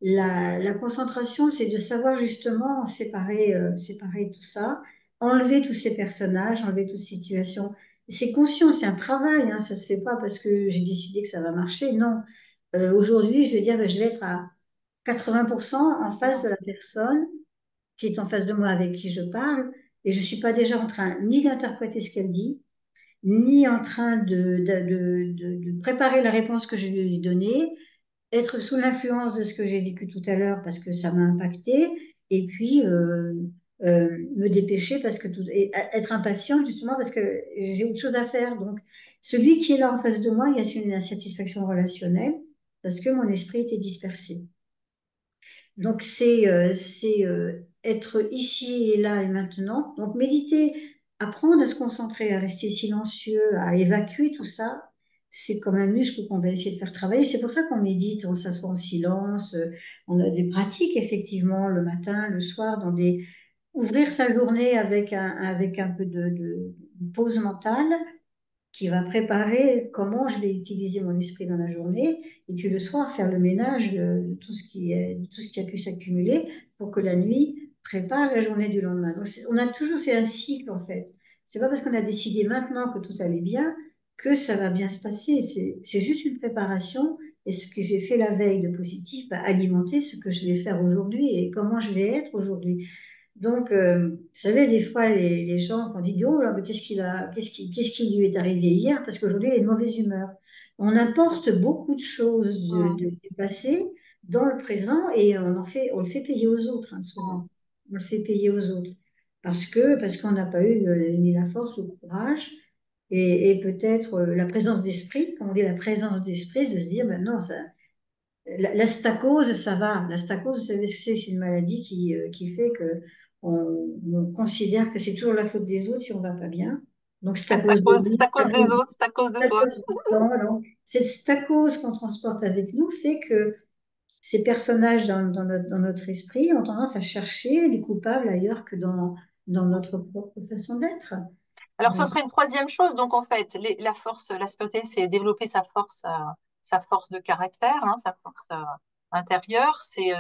la concentration, c'est de savoir justement séparer tout ça, enlever tous ces personnages, enlever toutes ces situations. Et c'est conscient, c'est un travail, hein, ça ne se fait pas parce que j'ai décidé que ça va marcher. Non. Aujourd'hui, je vais dire, ben, je vais être à 80% en face de la personne qui est en face de moi avec qui je parle, et je ne suis pas déjà en train ni d'interpréter ce qu'elle dit, ni en train de préparer la réponse que je vais lui donner, être sous l'influence de ce que j'ai vécu tout à l'heure parce que ça m'a impacté, et puis me dépêcher parce que et être impatiente justement parce que j'ai autre chose à faire. Donc, celui qui est là en face de moi, il y a une insatisfaction relationnelle parce que mon esprit était dispersé. Donc, c'est être ici et là et maintenant. Donc, méditer, apprendre à se concentrer, à rester silencieux, à évacuer tout ça, c'est comme un muscle qu'on va essayer de faire travailler. C'est pour ça qu'on médite, on s'assoit en silence. On a des pratiques, effectivement, le matin, le soir, ouvrir sa journée avec un peu de pause mentale qui va préparer comment je vais utiliser mon esprit dans la journée, et puis le soir faire le ménage de tout ce de tout ce qui a pu s'accumuler pour que la nuit prépare la journée du lendemain. Donc on a toujours fait un cycle en fait. C'est pas parce qu'on a décidé maintenant que tout allait bien que ça va bien se passer. C'est juste une préparation, et ce que j'ai fait la veille de positif va alimenter ce que je vais faire aujourd'hui et comment je vais être aujourd'hui. Donc, vous savez, des fois, les gens, quand on dit, oh là, mais qu'est-ce qui lui est arrivé hier? Parce qu'aujourd'hui, il est de mauvaise humeur. On apporte beaucoup de choses Mm, du passé dans le présent, et on le fait payer aux autres, hein, mm. souvent. On le fait payer aux autres. Parce qu'on n'a pas eu ni la force ou le courage, et peut-être la présence d'esprit, quand on dit la présence d'esprit, de se dire, ben non, la stacose, ça va. La stacose, c'est une maladie qui fait que on considère que c'est toujours la faute des autres si on va pas bien. Donc, Ah, c'est à cause des autres, c'est à cause de toi. stacose tout le temps. Donc, cette stacose qu'on transporte avec nous fait que ces personnages dans notre esprit ont tendance à chercher les coupables ailleurs que dans notre propre façon d'être. Alors, ce Voilà. serait une troisième chose. Donc, en fait, la force, la spiritualité, c'est développer sa force de caractère, hein, sa force intérieure. C'est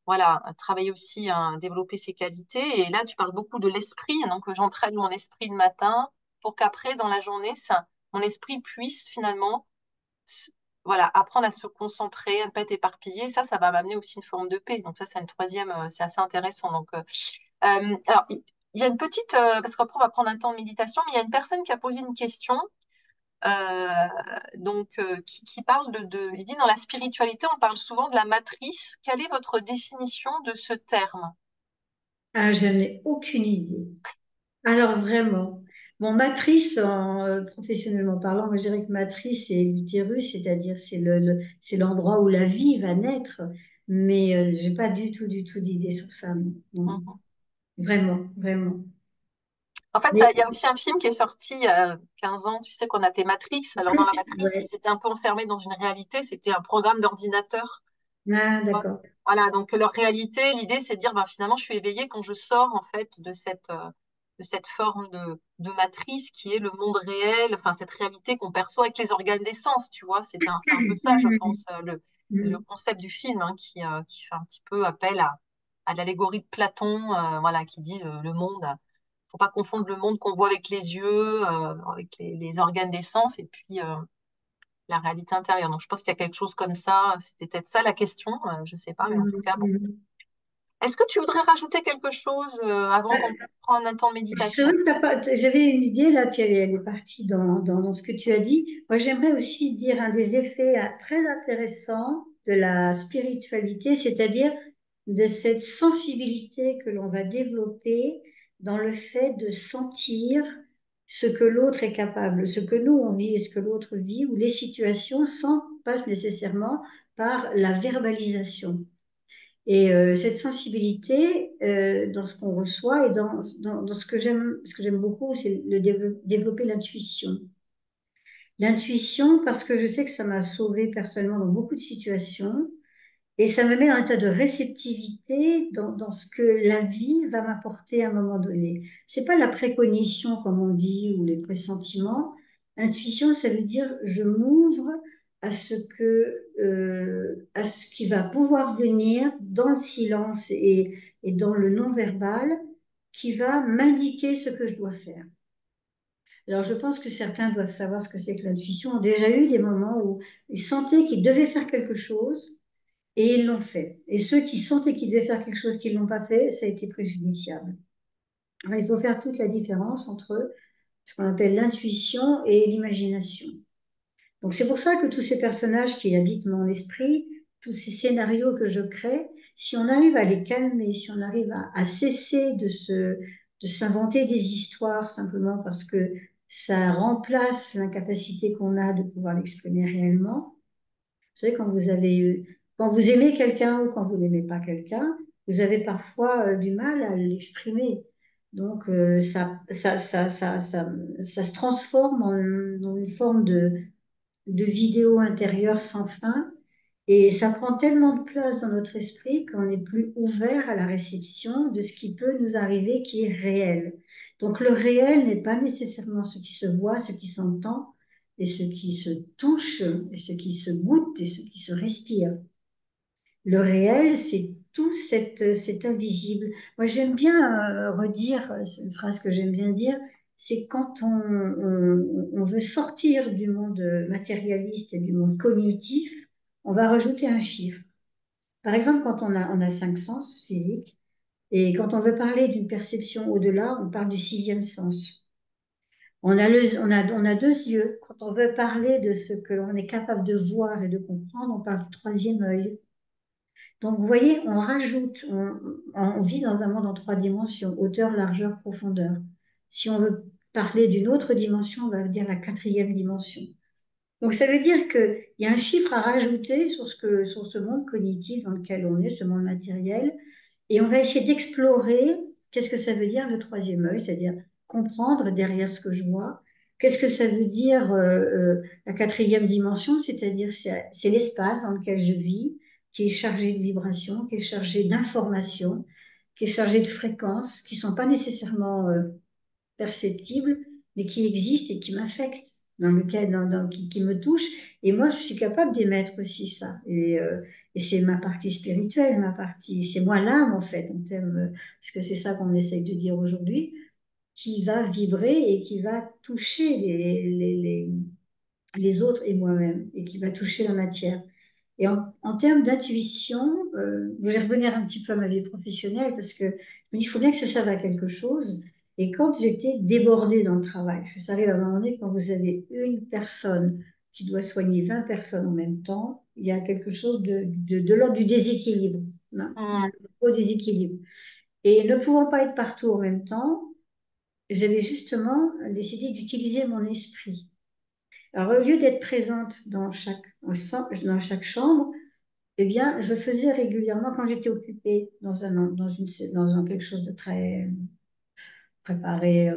voilà, travailler aussi à développer ses qualités. Et là, tu parles beaucoup de l'esprit. Donc, j'entraîne mon esprit le matin pour qu'après, dans la journée, mon esprit puisse finalement, s- voilà, apprendre à se concentrer, à ne pas être éparpillé. Ça va m'amener aussi une forme de paix. Donc, ça, c'est une troisième, c'est assez intéressant. Donc, alors, il y a une petite, parce qu'après, on va prendre un temps de méditation, mais il y a une personne qui a posé une question. Qui parle il dit dans la spiritualité, on parle souvent de la matrice. Quelle est votre définition de ce terme? Ah, je n'ai aucune idée. Alors vraiment, bon, matrice, professionnellement parlant, moi je dirais que matrice, c'est l'utérus, c'est-à-dire c'est l'endroit où la vie va naître, mais j'ai pas du tout d'idée sur ça, non. Non. Mhm. Vraiment, vraiment. En fait, Mais il y a aussi un film qui est sorti il y a 15 ans, tu sais, qu'on appelait Matrix. Alors, dans la Matrice, ils ouais. s'étaient un peu enfermés dans une réalité. C'était un programme d'ordinateur. Ah, d'accord. Voilà, donc leur réalité, l'idée, c'est de dire, ben, finalement, je suis éveillée quand je sors, en fait, de cette forme de matrice qui est le monde réel, enfin, cette réalité qu'on perçoit avec les organes des sens, tu vois. C'est un peu ça, je pense, le Mhm. concept du film, hein, qui fait un petit peu appel à l'allégorie de Platon, voilà, qui dit le monde, faut pas confondre le monde qu'on voit avec les yeux, avec les organes des sens, et puis la réalité intérieure. Donc, je pense qu'il y a quelque chose comme ça. C'était peut-être ça la question. Je sais pas, mais en tout Mhm. cas, bon. Mhm. Est-ce que tu voudrais rajouter quelque chose avant qu'on prenne un temps de C'est méditation? vrai que j'avais une idée là, puis elle est partie dans ce que tu as dit. Moi, j'aimerais aussi dire un des effets très intéressants de la spiritualité, c'est-à-dire de cette sensibilité que l'on va développer dans le fait de sentir ce que l'autre est capable, ce que nous on vit et ce que l'autre vit, ou les situations sans passe nécessairement par la verbalisation. Et cette sensibilité dans ce qu'on reçoit et dans ce que j'aime beaucoup, c'est développer l'intuition. L'intuition, parce que je sais que ça m'a sauvée personnellement dans beaucoup de situations, et ça me met dans un état de réceptivité dans ce que la vie va m'apporter à un moment donné. C'est pas la précognition, comme on dit, ou les pressentiments. Intuition, ça veut dire je m'ouvre à ce qui va pouvoir venir dans le silence et dans le non-verbal, qui va m'indiquer ce que je dois faire. Alors, je pense que certains doivent savoir ce que c'est que l'intuition, ont déjà eu des moments où ils sentaient qu'ils devaient faire quelque chose, et ils l'ont fait. Et ceux qui sentaient qu'ils devaient faire quelque chose qu'ils ne l'ont pas fait, ça a été préjudiciable. Alors, il faut faire toute la différence entre ce qu'on appelle l'intuition et l'imagination. Donc c'est pour ça que tous ces personnages qui habitent mon esprit, tous ces scénarios que je crée, si on arrive à les calmer, si on arrive à cesser de s'inventer des histoires simplement parce que ça remplace l'incapacité qu'on a de pouvoir l'exprimer réellement, vous savez, quand vous aimez quelqu'un ou quand vous n'aimez pas quelqu'un, vous avez parfois du mal à l'exprimer. Donc, ça se transforme en une forme de vidéo intérieure sans fin. Et ça prend tellement de place dans notre esprit qu'on n'est plus ouvert à la réception de ce qui peut nous arriver, qui est réel. Donc le réel n'est pas nécessairement ce qui se voit, ce qui s'entend, et ce qui se touche, et ce qui se goûte, et ce qui se respire. Le réel, c'est tout cet invisible. Moi, j'aime bien redire, c'est une phrase que j'aime bien dire, c'est quand on veut sortir du monde matérialiste et du monde cognitif, on va rajouter un chiffre. Par exemple, quand on a cinq sens physiques, et quand on veut parler d'une perception au-delà, on parle du sixième sens. On a deux yeux. Quand on veut parler de ce que l'on est capable de voir et de comprendre, on parle du troisième œil. Donc, vous voyez, on vit dans un monde en trois dimensions, hauteur, largeur, profondeur. Si on veut parler d'une autre dimension, on va dire la quatrième dimension. Donc, ça veut dire qu'il y a un chiffre à rajouter sur ce monde cognitif dans lequel on est, ce monde matériel, et on va essayer d'explorer qu'est-ce que ça veut dire le troisième œil, c'est-à-dire comprendre derrière ce que je vois. Qu'est-ce que ça veut dire la quatrième dimension, c'est-à-dire c'est l'espace dans lequel je vis, qui est chargé de vibrations, qui est chargé d'informations, qui est chargé de fréquences, qui ne sont pas nécessairement perceptibles, mais qui existent et qui m'affectent, qui me touchent. Et moi, je suis capable d'émettre aussi ça. Et c'est ma partie spirituelle, c'est moi l'âme, en fait, en termes, parce que c'est ça qu'on essaye de dire aujourd'hui, qui va vibrer et qui va toucher les autres et moi-même, et qui va toucher la matière. Et en termes d'intuition, je vais revenir un petit peu à ma vie professionnelle parce que je me dis, il faut bien que ça serve à quelque chose. Et quand j'étais débordée dans le travail, parce que ça arrive à un moment donné, quand vous avez une personne qui doit soigner 20 personnes en même temps, il y a quelque chose de l'ordre du déséquilibre, hein. Il y a un Hmm. gros déséquilibre. Et ne pouvant pas être partout en même temps, j'avais justement décidé d'utiliser mon esprit. Alors, au lieu d'être présente dans chaque chambre, eh bien, je faisais régulièrement, quand j'étais occupée dans quelque chose de très préparer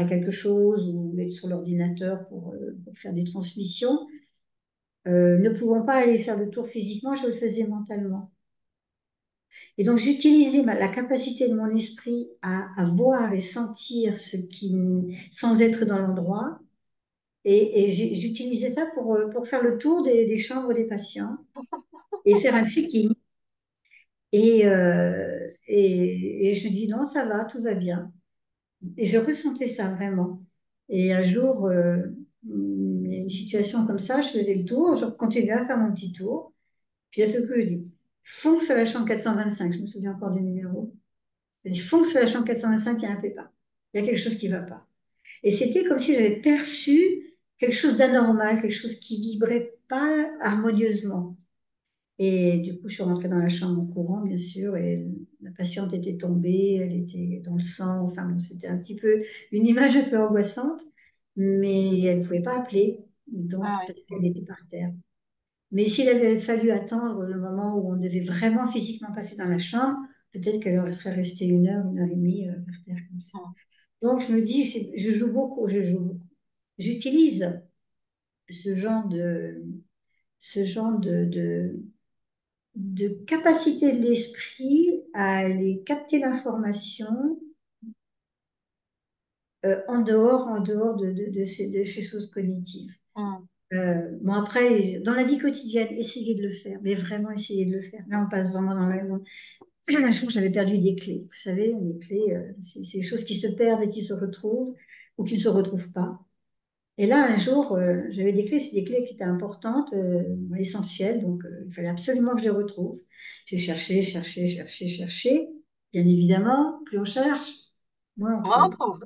quelque chose ou être sur l'ordinateur pour faire des transmissions, ne pouvant pas aller faire le tour physiquement, je le faisais mentalement. Et donc, j'utilisais la capacité de mon esprit à voir et sentir sans être dans l'endroit. Et j'utilisais ça pour faire le tour des chambres des patients et faire un check-in. Et je me dis, non, ça va, tout va bien. Et je ressentais ça vraiment. Et un jour, il y a une situation comme ça, je faisais le tour, je continuais à faire mon petit tour. Puis à ce que je dis, fonce à la chambre 425, je me souviens encore du numéro. Je dis, fonce à la chambre 425, il y a un pépin. Il y a quelque chose qui ne va pas. Et c'était comme si j'avais perçu quelque chose d'anormal, quelque chose qui vibrait pas harmonieusement. Et du coup, je suis rentrée dans la chambre en courant, bien sûr, et la patiente était tombée, elle était dans le sang. Enfin, bon, c'était un petit peu une image un peu angoissante, mais elle ne pouvait pas appeler, donc Ah peut-être oui. qu'elle était par terre. Mais s'il avait fallu attendre le moment où on devait vraiment physiquement passer dans la chambre, peut-être qu'elle serait restée une heure et demie par terre comme ça. Mm. Donc je me dis, je joue beaucoup, je joue beaucoup. J'utilise ce genre de, ce genre de capacité de l'esprit à aller capter l'information en dehors de ces choses cognitives. Mm. Bon, après, dans la vie quotidienne, essayez de le faire, mais vraiment essayez de le faire. Là, on passe vraiment la chambre, j'avais perdu des clés. Vous savez, les clés, c'est des choses qui se perdent et qui se retrouvent ou qui ne se retrouvent pas. Et là, un jour, j'avais des clés, c'est des clés qui étaient importantes, essentielles, donc il fallait absolument que je les retrouve. J'ai cherché, cherché, cherché, cherché. Bien évidemment, plus on cherche, moins on Moi, on trouve. trouve.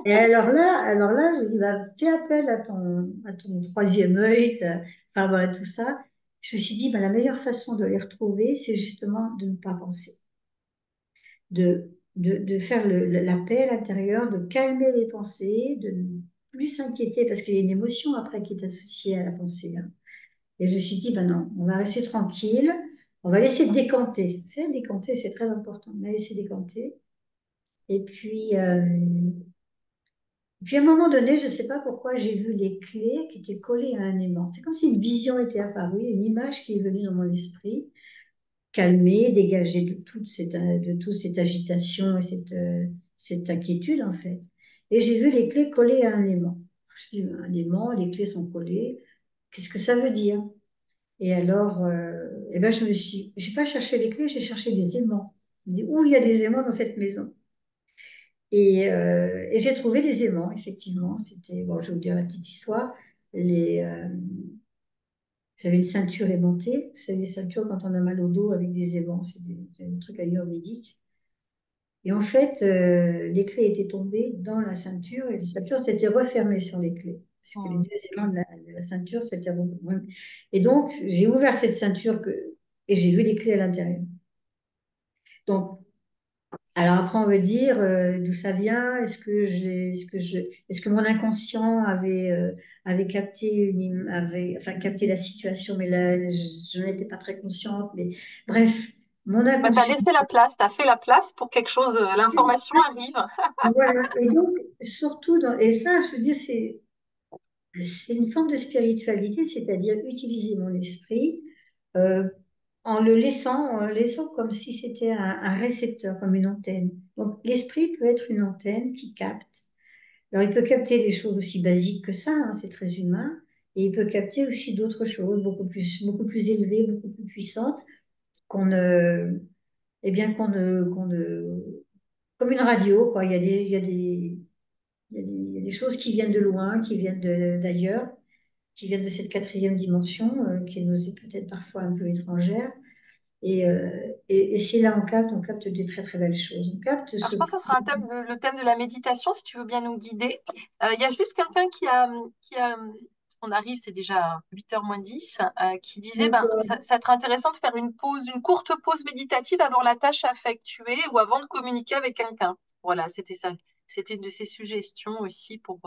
Et alors là, j'ai dit, bah, fais appel à ton troisième œil, enfin, voilà, tout ça. Je me suis dit, bah, la meilleure façon de les retrouver, c'est justement de ne pas penser, de faire la paix à l'intérieur, de calmer les pensées, de ne plus s'inquiéter, parce qu'il y a une émotion après qui est associée à la pensée, hein. Et je me suis dit, ben non, on va rester tranquille, on va laisser décanter. Vous savez, décanter, c'est très important. On va laisser décanter. Et puis à un moment donné, je ne sais pas pourquoi, j'ai vu les clés qui étaient collées à un aimant. C'est comme si une vision était apparue, une image qui est venue dans mon esprit, calmer, dégager de toute cette agitation et cette inquiétude, en fait. Et j'ai vu les clés collées à un aimant. Je dis, un aimant, les clés sont collées. Qu'est-ce que ça veut dire? Et alors, eh ben, j'ai pas cherché les clés, j'ai cherché des aimants. Je me dis, où il y a des aimants dans cette maison? Et j'ai trouvé des aimants, effectivement. C'était, bon, je vais vous dire la petite histoire. Les, euh, J'avais une ceinture aimantée. Vous savez, les ceintures quand on a mal au dos avec des aimants, c'est un truc ayurvédique. Et en fait, les clés étaient tombées dans la ceinture et la ceinture s'était refermée sur les clés. Parce que les Mm. deux aimants de la ceinture s'étaient refermés. Et donc, j'ai ouvert cette ceinture et j'ai vu les clés à l'intérieur. Donc, alors après, on veut dire d'où ça vient. Est-ce que mon inconscient avait enfin, capté la situation, mais là, je n'en étais pas très consciente. Mais bref, mon Bah, tu as inconscient. laissé la place, tu as fait la place pour quelque chose, l'information arrive. Voilà. Et donc, surtout, et ça, je veux dire, c'est une forme de spiritualité, c'est-à-dire utiliser mon esprit euh, en le laissant comme si c'était un récepteur, comme une antenne. Donc, l'esprit peut être une antenne qui capte. Alors, il peut capter des choses aussi basiques que ça, hein, c'est très humain, et il peut capter aussi d'autres choses beaucoup plus élevées, beaucoup plus puissantes, qu'on ne, eh bien, qu'on ne, comme une radio, quoi. Il y a des choses qui viennent de loin, qui viennent d'ailleurs, qui viennent de cette quatrième dimension, qui nous est peut-être parfois un peu étrangère. Et si là on capte des très très belles choses. On capte Alors, ce. je pense que ça sera le thème de la méditation, si tu veux bien nous guider. Il y a juste quelqu'un parce qu'on arrive, c'est déjà 8h moins 10, qui disait, ben, D'accord. ça va être intéressant de faire une pause, une courte pause méditative avant la tâche à effectuer ou avant de communiquer avec quelqu'un. Voilà, c'était ça. C'était une de ses suggestions aussi pour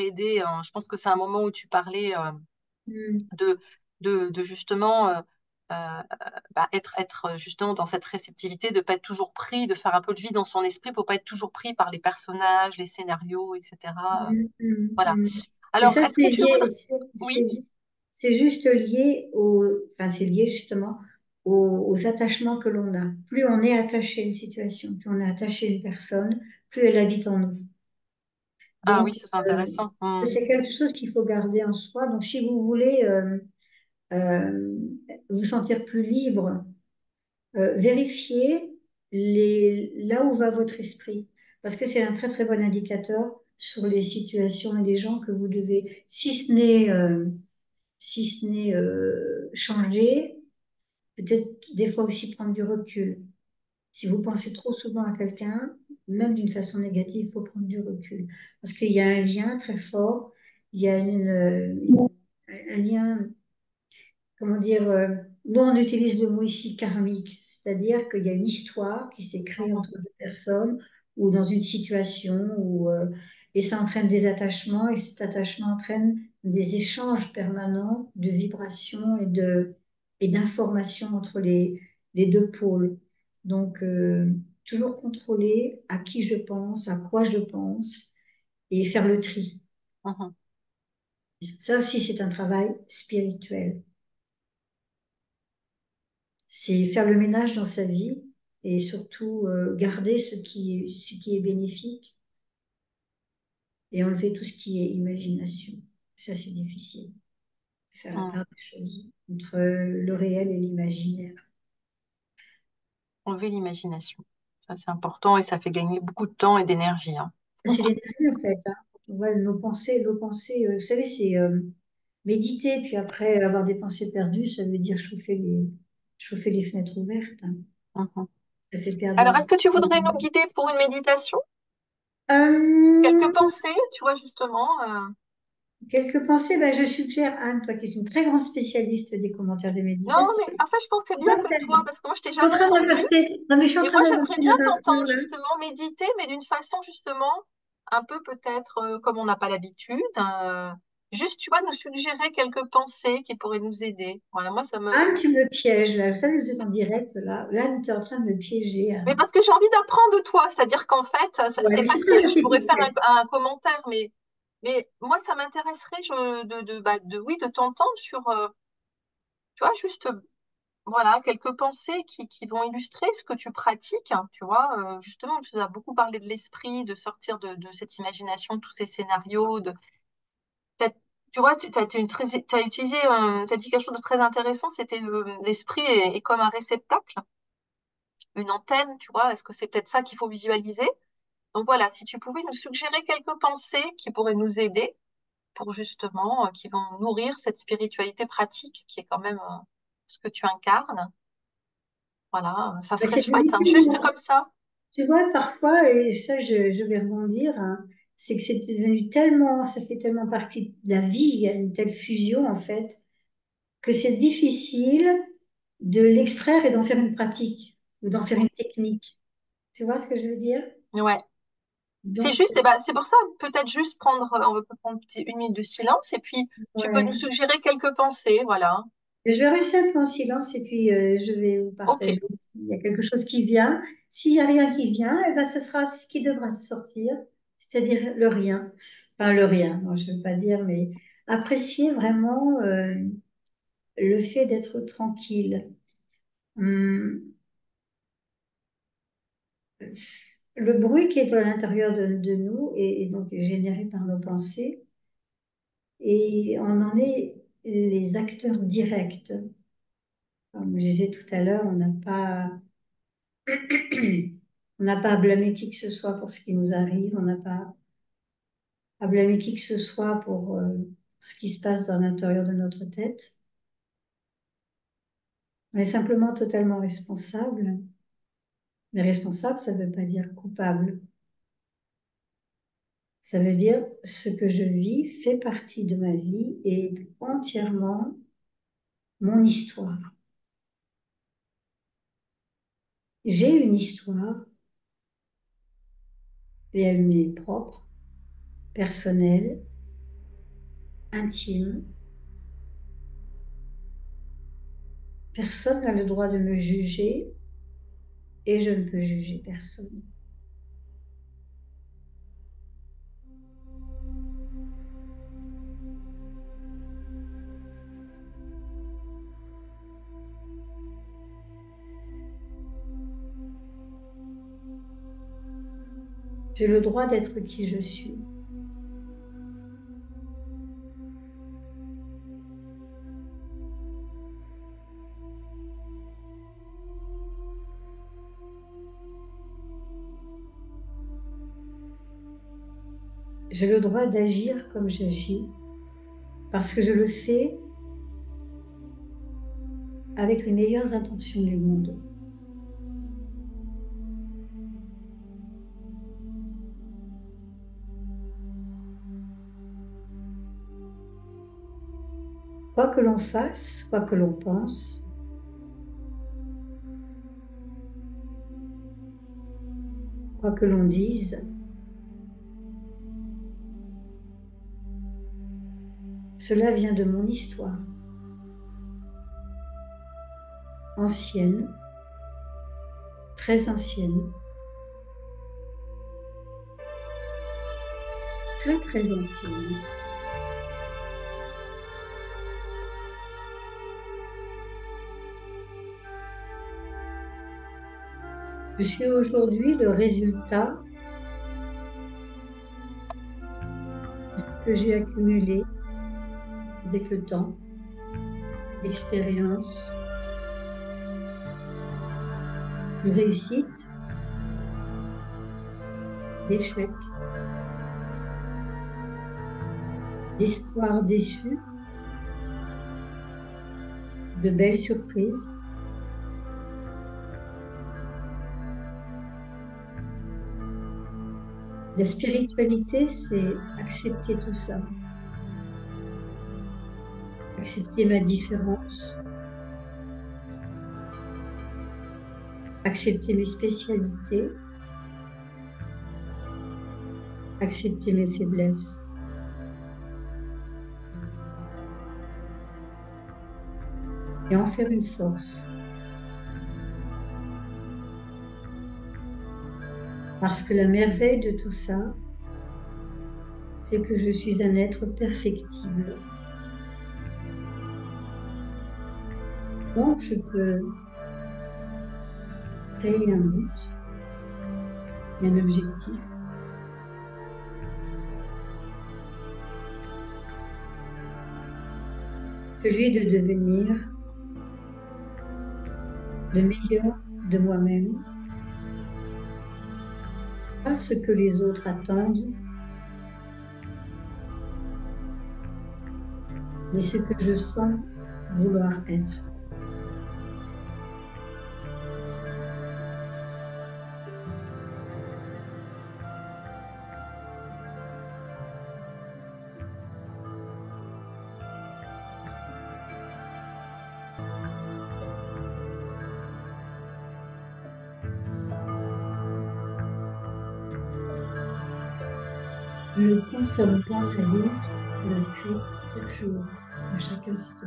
aider. Je pense que c'est un moment où tu parlais Hmm. de, de justement être justement dans cette réceptivité, de ne pas être toujours pris, de faire un peu de vide dans son esprit pour pas être toujours pris par les personnages, les scénarios, etc. Mm, mm, Voilà. mm. Et Alors, ça, est-ce que tu voudrais... Oui. c'est juste lié enfin, c'est lié justement aux attachements que l'on a. Plus on est attaché à une situation, plus on est attaché à une personne, plus elle habite en nous. Ah oui, Donc, ça c'est intéressant. Hmm. c'est quelque chose qu'il faut garder en soi. Donc, si vous voulez euh, vous sentir plus libre, vérifiez là où va votre esprit. parce que c'est un très très bon indicateur sur les situations et les gens que vous devez, si ce n'est changer, peut-être des fois aussi prendre du recul. Si vous pensez trop souvent à quelqu'un, même d'une façon négative, il faut prendre du recul. Parce qu'il y a un lien très fort, il y a un lien, comment dire, nous on utilise le mot ici karmique, c'est-à-dire qu'il y a une histoire qui s'est créée Mhm, entre deux personnes ou dans une situation et ça entraîne des attachements et cet attachement entraîne des échanges permanents de vibrations et d'informations entre les deux pôles. Donc, toujours contrôler à qui je pense, à quoi je pense et faire le tri. mhm. Ça aussi, c'est un travail spirituel. C'est faire le ménage dans sa vie et surtout garder ce qui est bénéfique et enlever tout ce qui est imagination. Ça, c'est difficile. Faire la Mhm. part des choses entre le réel et l'imaginaire. Enlever l'imagination. Ça, c'est important et ça fait gagner beaucoup de temps et d'énergie, hein. C'est l'énergie, en fait. Hein. On voit nos pensées, vous savez, c'est méditer, puis après avoir des pensées perdues, ça veut dire chauffer les fenêtres ouvertes. Hein. Mhm. Ça fait perdre Alors, un est-ce que tu voudrais nous guider pour une méditation? Quelques Euh, pensées, tu vois, justement. Quelques pensées, ben, je suggère, Anne, toi qui es une très grande spécialiste des commentaires de Non, méditation. mais en fait, je pensais Je bien que toi, suis parce que moi, je t'ai en jamais train entendu. d'inverser. Non, mais je suis en Et train moi, j'aimerais d'inverser bien les t'entendre, rapports, là. justement, méditer, mais d'une façon, justement, un peu peut-être comme on n'a pas l'habitude. Juste, tu vois, nous suggérer quelques pensées qui pourraient nous aider. Voilà, moi, ça me... Anne, tu me pièges, là. Vous savez, vous êtes en direct, là. Là, tu es en train de me piéger, Mais Anne. parce que j'ai envie d'apprendre de toi, c'est-à-dire qu'en fait, Ouais, c'est mais c'est ça facile, la je pourrais faire technique. un commentaire, mais moi, ça m'intéresserait oui, de t'entendre sur, tu vois, juste, voilà, quelques pensées qui vont illustrer ce que tu pratiques, hein, tu vois. Justement, tu as beaucoup parlé de l'esprit, de sortir de cette imagination, de tous ces scénarios, t'as- tu vois, t'as utilisé, t'as dit quelque chose de très intéressant, c'était l'esprit est comme un réceptacle, une antenne, tu vois. Est-ce que c'est peut-être ça qu'il faut visualiser? Donc voilà, si tu pouvais nous suggérer quelques pensées qui pourraient nous aider pour justement, qui vont nourrir cette spiritualité pratique qui est quand même ce que tu incarnes, voilà, ça Ben, serait c'est devenu chouette, hein, juste tellement- comme ça. Tu vois, parfois, et ça, je vais rebondir, hein, c'est que c'est devenu tellement, ça fait tellement partie de la vie, il y a une telle fusion, en fait, que c'est difficile de l'extraire et d'en faire une pratique ou d'en faire Mhm. une technique. Tu vois ce que je veux dire? Ouais, c'est Donc, juste, et ben, c'est pour ça, peut-être juste prendre, on peut prendre une minute de silence et puis tu peux nous ouais. suggérer quelques pensées, voilà. Je vais rester un peu en silence et puis je vais vous Ok, partager s'il y a quelque chose qui vient. S'il n'y a rien qui vient, eh ben, ce sera ce qui devra sortir, c'est-à-dire le rien. Enfin, le rien, non, je ne veux pas dire, mais apprécier vraiment le fait d'être tranquille. Hum, le bruit qui est à l'intérieur de nous est donc généré par nos pensées et on en est les acteurs directs. Comme je disais tout à l'heure, on n'a pas à blâmer qui que ce soit pour ce qui nous arrive, on n'a pas à blâmer qui que ce soit pour ce qui se passe dans l'intérieur de notre tête. On est simplement totalement responsable. Mais responsable, ça ne veut pas dire coupable. Ça veut dire ce que je vis fait partie de ma vie et est entièrement mon histoire. J'ai une histoire et elle m'est propre, personnelle, intime. Personne n'a le droit de me juger et je ne peux juger personne. J'ai le droit d'être qui je suis. j'ai le droit d'agir comme j'agis parce que je le fais avec les meilleures intentions du monde. Quoi que l'on fasse, quoi que l'on pense, quoi que l'on dise, cela vient de mon histoire, ancienne, très ancienne, très très ancienne. Je suis aujourd'hui le résultat que j'ai accumulé avec le temps, l'expérience, de réussite, d'échecs, d'espoirs déçus, de belles surprises. La spiritualité, c'est accepter tout ça, accepter ma différence, accepter mes spécialités, accepter mes faiblesses. Et en faire une force. Parce que la merveille de tout ça, c'est que je suis un être perfectible. Donc, je peux créer un but et un objectif. Celui de devenir le meilleur de moi-même, pas ce que les autres attendent, mais ce que je sens vouloir être. Je ne consomme pas ma vie, je la crée chaque jour, à chaque instant.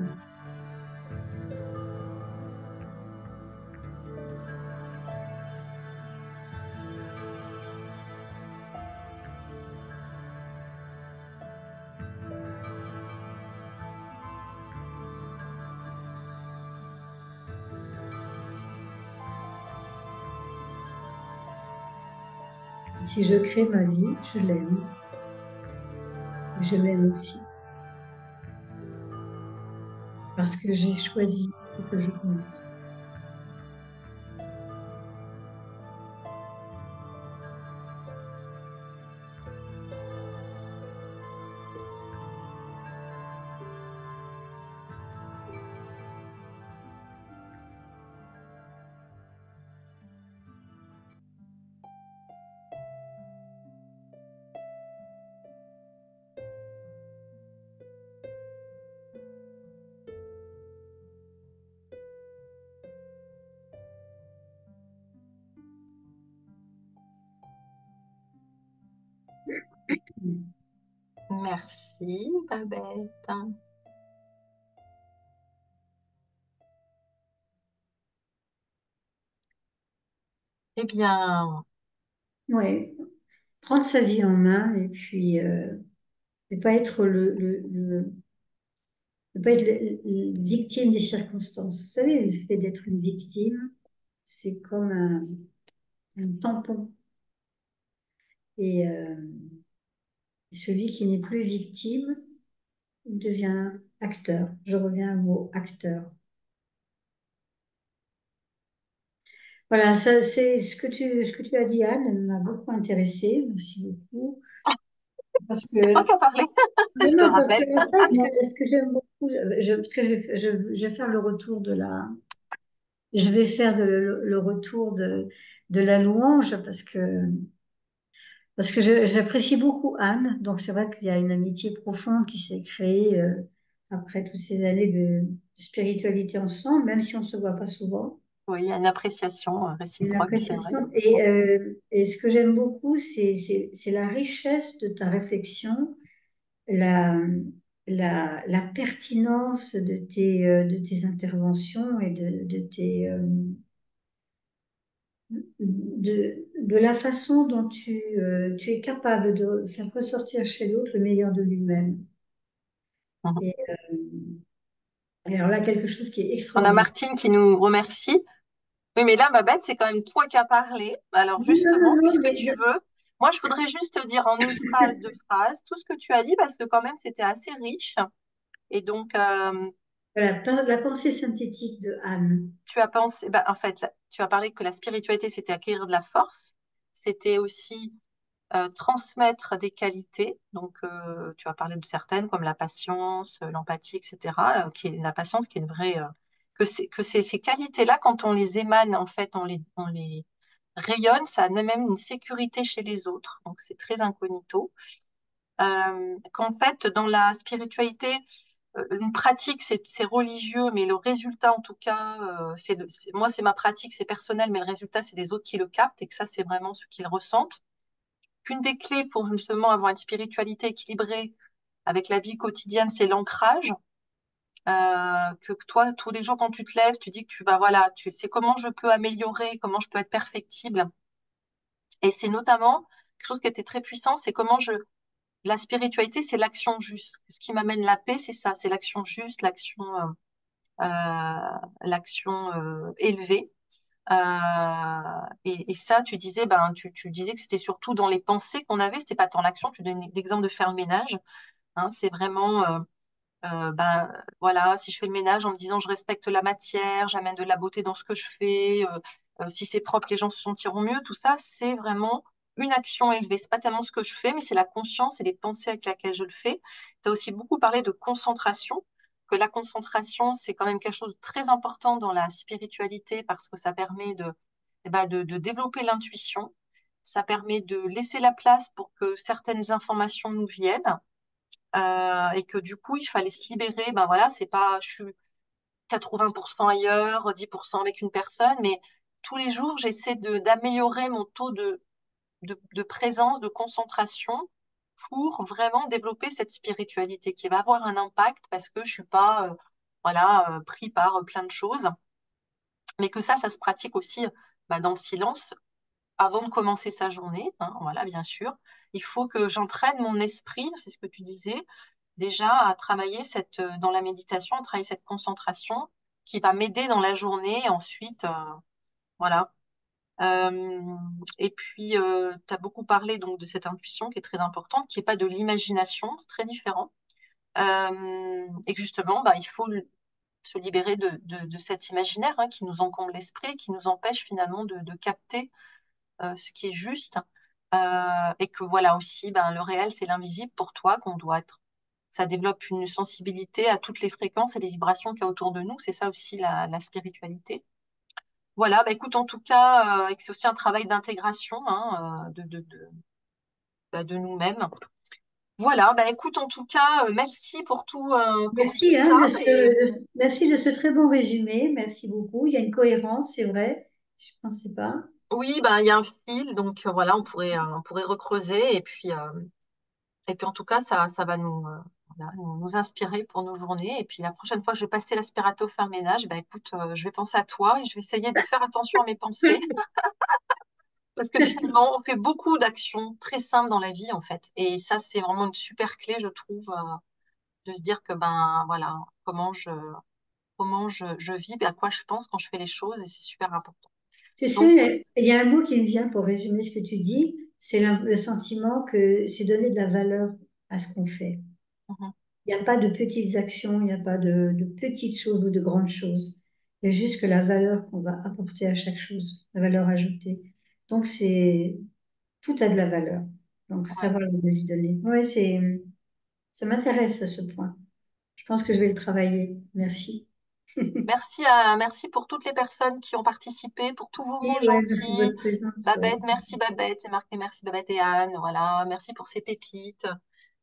Si je crée ma vie, je l'aime. Et je m'aime aussi. Parce que j'ai choisi ce que je veux être. Merci, Babette. Eh bien, Ouais, prendre sa vie en main et puis ne pas être ne pas être victime des circonstances. Vous savez, le fait d'être une victime, c'est comme un tampon. Et celui qui n'est plus victime devient acteur. Je reviens au mot acteur. Voilà, ça, c'est ce que tu as dit, Anne, m'a beaucoup intéressée. Merci beaucoup. parce C'est toi que, qui as parlé, non, je te non, parce que rappelle. en fait, moi, ce que j'aime beaucoup, parce que je vais faire le retour je vais faire le retour de la louange parce que j'apprécie beaucoup Anne. Donc, c'est vrai qu'il y a une amitié profonde qui s'est créée, après toutes ces années de spiritualité ensemble, même si on se voit pas souvent. Oui, il y a une appréciation Une réciproque, c'est vrai. appréciation. Et ce que j'aime beaucoup, c'est la richesse de ta réflexion, la, la pertinence de tes interventions et de la façon dont tu es capable de faire ressortir chez l'autre le meilleur de lui-même. Mhm. Et, et alors là, quelque chose qui est On a extraordinaire. Martine qui nous remercie. Oui, mais là, ma bête, c'est quand même toi qui as parlé. Alors, Non, non, justement, non, puisque tu veux, moi, je voudrais juste te dire en une phrase, deux phrases, tout ce que tu as dit, parce que quand même, c'était assez riche. Et donc, voilà, la pensée synthétique de Anne. tu as pensé, bah, en fait, tu as parlé que la spiritualité, c'était acquérir de la force. C'était aussi transmettre des qualités. Donc, tu as parlé de certaines comme la patience, l'empathie, etc. Qui est la patience, qui est une vraie, que ces qualités-là, quand on les émane, en fait, on les rayonne, ça a même une sécurité chez les autres. Donc, c'est très incognito. Qu'en fait, dans la spiritualité, une pratique, c'est religieux, mais le résultat, en tout cas, moi, c'est ma pratique, c'est personnel, mais le résultat, c'est les autres qui le captent et que ça, c'est vraiment ce qu'ils ressentent. Qu'une des clés pour justement avoir une spiritualité équilibrée avec la vie quotidienne, c'est l'ancrage. Que toi, tous les jours, quand tu te lèves, tu dis que tu vas, voilà, tu sais comment je peux améliorer, comment je peux être perfectible. Et c'est notamment quelque chose qui était très puissant, c'est la spiritualité, c'est l'action juste. Ce qui m'amène la paix, c'est ça, c'est l'action juste, l'action élevée. Et ça, tu disais, tu disais que c'était surtout dans les pensées qu'on avait, c'était pas tant l'action. Tu donnes l'exemple de faire le ménage. Hein, c'est vraiment, voilà, si je fais le ménage en me disant je respecte la matière, j'amène de la beauté dans ce que je fais, si c'est propre, les gens se sentiront mieux. Tout ça, c'est vraiment une action élevée. C'est pas tellement ce que je fais, mais c'est la conscience et les pensées avec lesquelles je le fais. Tu as aussi beaucoup parlé de concentration, que la concentration, c'est quand même quelque chose de très important dans la spiritualité parce que ça permet de développer l'intuition. Ça permet de laisser la place pour que certaines informations nous viennent et que du coup, il fallait se libérer. Ben voilà, c'est pas, je suis 80% ailleurs, 10% avec une personne, mais tous les jours, j'essaie d'améliorer mon taux de présence, de concentration pour vraiment développer cette spiritualité qui va avoir un impact parce que je suis pas, voilà, pris par plein de choses, mais que ça se pratique aussi dans le silence avant de commencer sa journée, hein, voilà, bien sûr. Il faut que j'entraîne mon esprit, c'est ce que tu disais, déjà à travailler dans la méditation, à travailler cette concentration qui va m'aider dans la journée. Ensuite, voilà. Euh, et puis, tu as beaucoup parlé donc de cette intuition qui est très importante, qui n'est pas de l'imagination, c'est très différent. Et que justement, il faut se libérer de cet imaginaire qui nous encombre l'esprit, qui nous empêche finalement de capter ce qui est juste. Et que voilà aussi, le réel, c'est l'invisible pour toi qu'on doit être. Ça développe une sensibilité à toutes les fréquences et les vibrations qu'il y a autour de nous. C'est ça aussi la spiritualité. Voilà, écoute, en tout cas, et que c'est aussi un travail d'intégration de nous-mêmes. Voilà, écoute, en tout cas, merci pour tout Merci, hein, ça. Et merci de ce très bon résumé. Merci beaucoup. Il y a une cohérence, c'est vrai. Je ne pensais pas. oui, il y a un fil, donc voilà, on pourrait recreuser. Et puis en tout cas, ça va voilà, nous inspirer pour nos journées. Et puis la prochaine fois que je vais passer l'aspirateur faire le ménage, écoute, je vais penser à toi et je vais essayer de faire attention à mes pensées. Parce que finalement, on fait beaucoup d'actions très simples dans la vie, en fait. Et ça, c'est vraiment une super clé, je trouve, de se dire que, voilà, je vis, à quoi je pense quand je fais les choses, et c'est super important. Tu Donc, sais, il y a un mot qui me vient pour résumer ce que tu dis, c'est le sentiment que c'est donner de la valeur à ce qu'on fait. mhm, Il n'y a pas de petites actions, il n'y a pas de petites choses ou de grandes choses. Il y a juste que la valeur qu'on va apporter à chaque chose, la valeur ajoutée. Donc, tout a de la valeur. Donc, Ouais. savoir lui donner. Oui, ça m'intéresse à ce point. Je pense que je vais le travailler. Merci. Merci pour toutes les personnes qui ont participé, pour tous vos mots Et ouais, merci de gentils. votre présence. Ouais. Babette, merci Babette, c'est marqué merci Babette et Anne, voilà, merci pour ces pépites.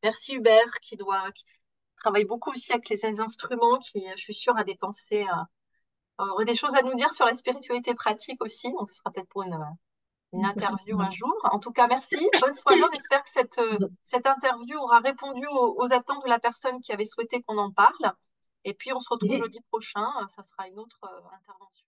Merci Hubert qui travaille beaucoup aussi avec les instruments, qui, je suis sûre, a dépensé, aurait des choses à nous dire sur la spiritualité pratique aussi, donc ce sera peut-être pour une interview un jour. En tout cas, merci, bonne soirée. On espère que cette interview aura répondu aux attentes de la personne qui avait souhaité qu'on en parle. Et puis, on se retrouve Et jeudi prochain. Ça sera une autre intervention.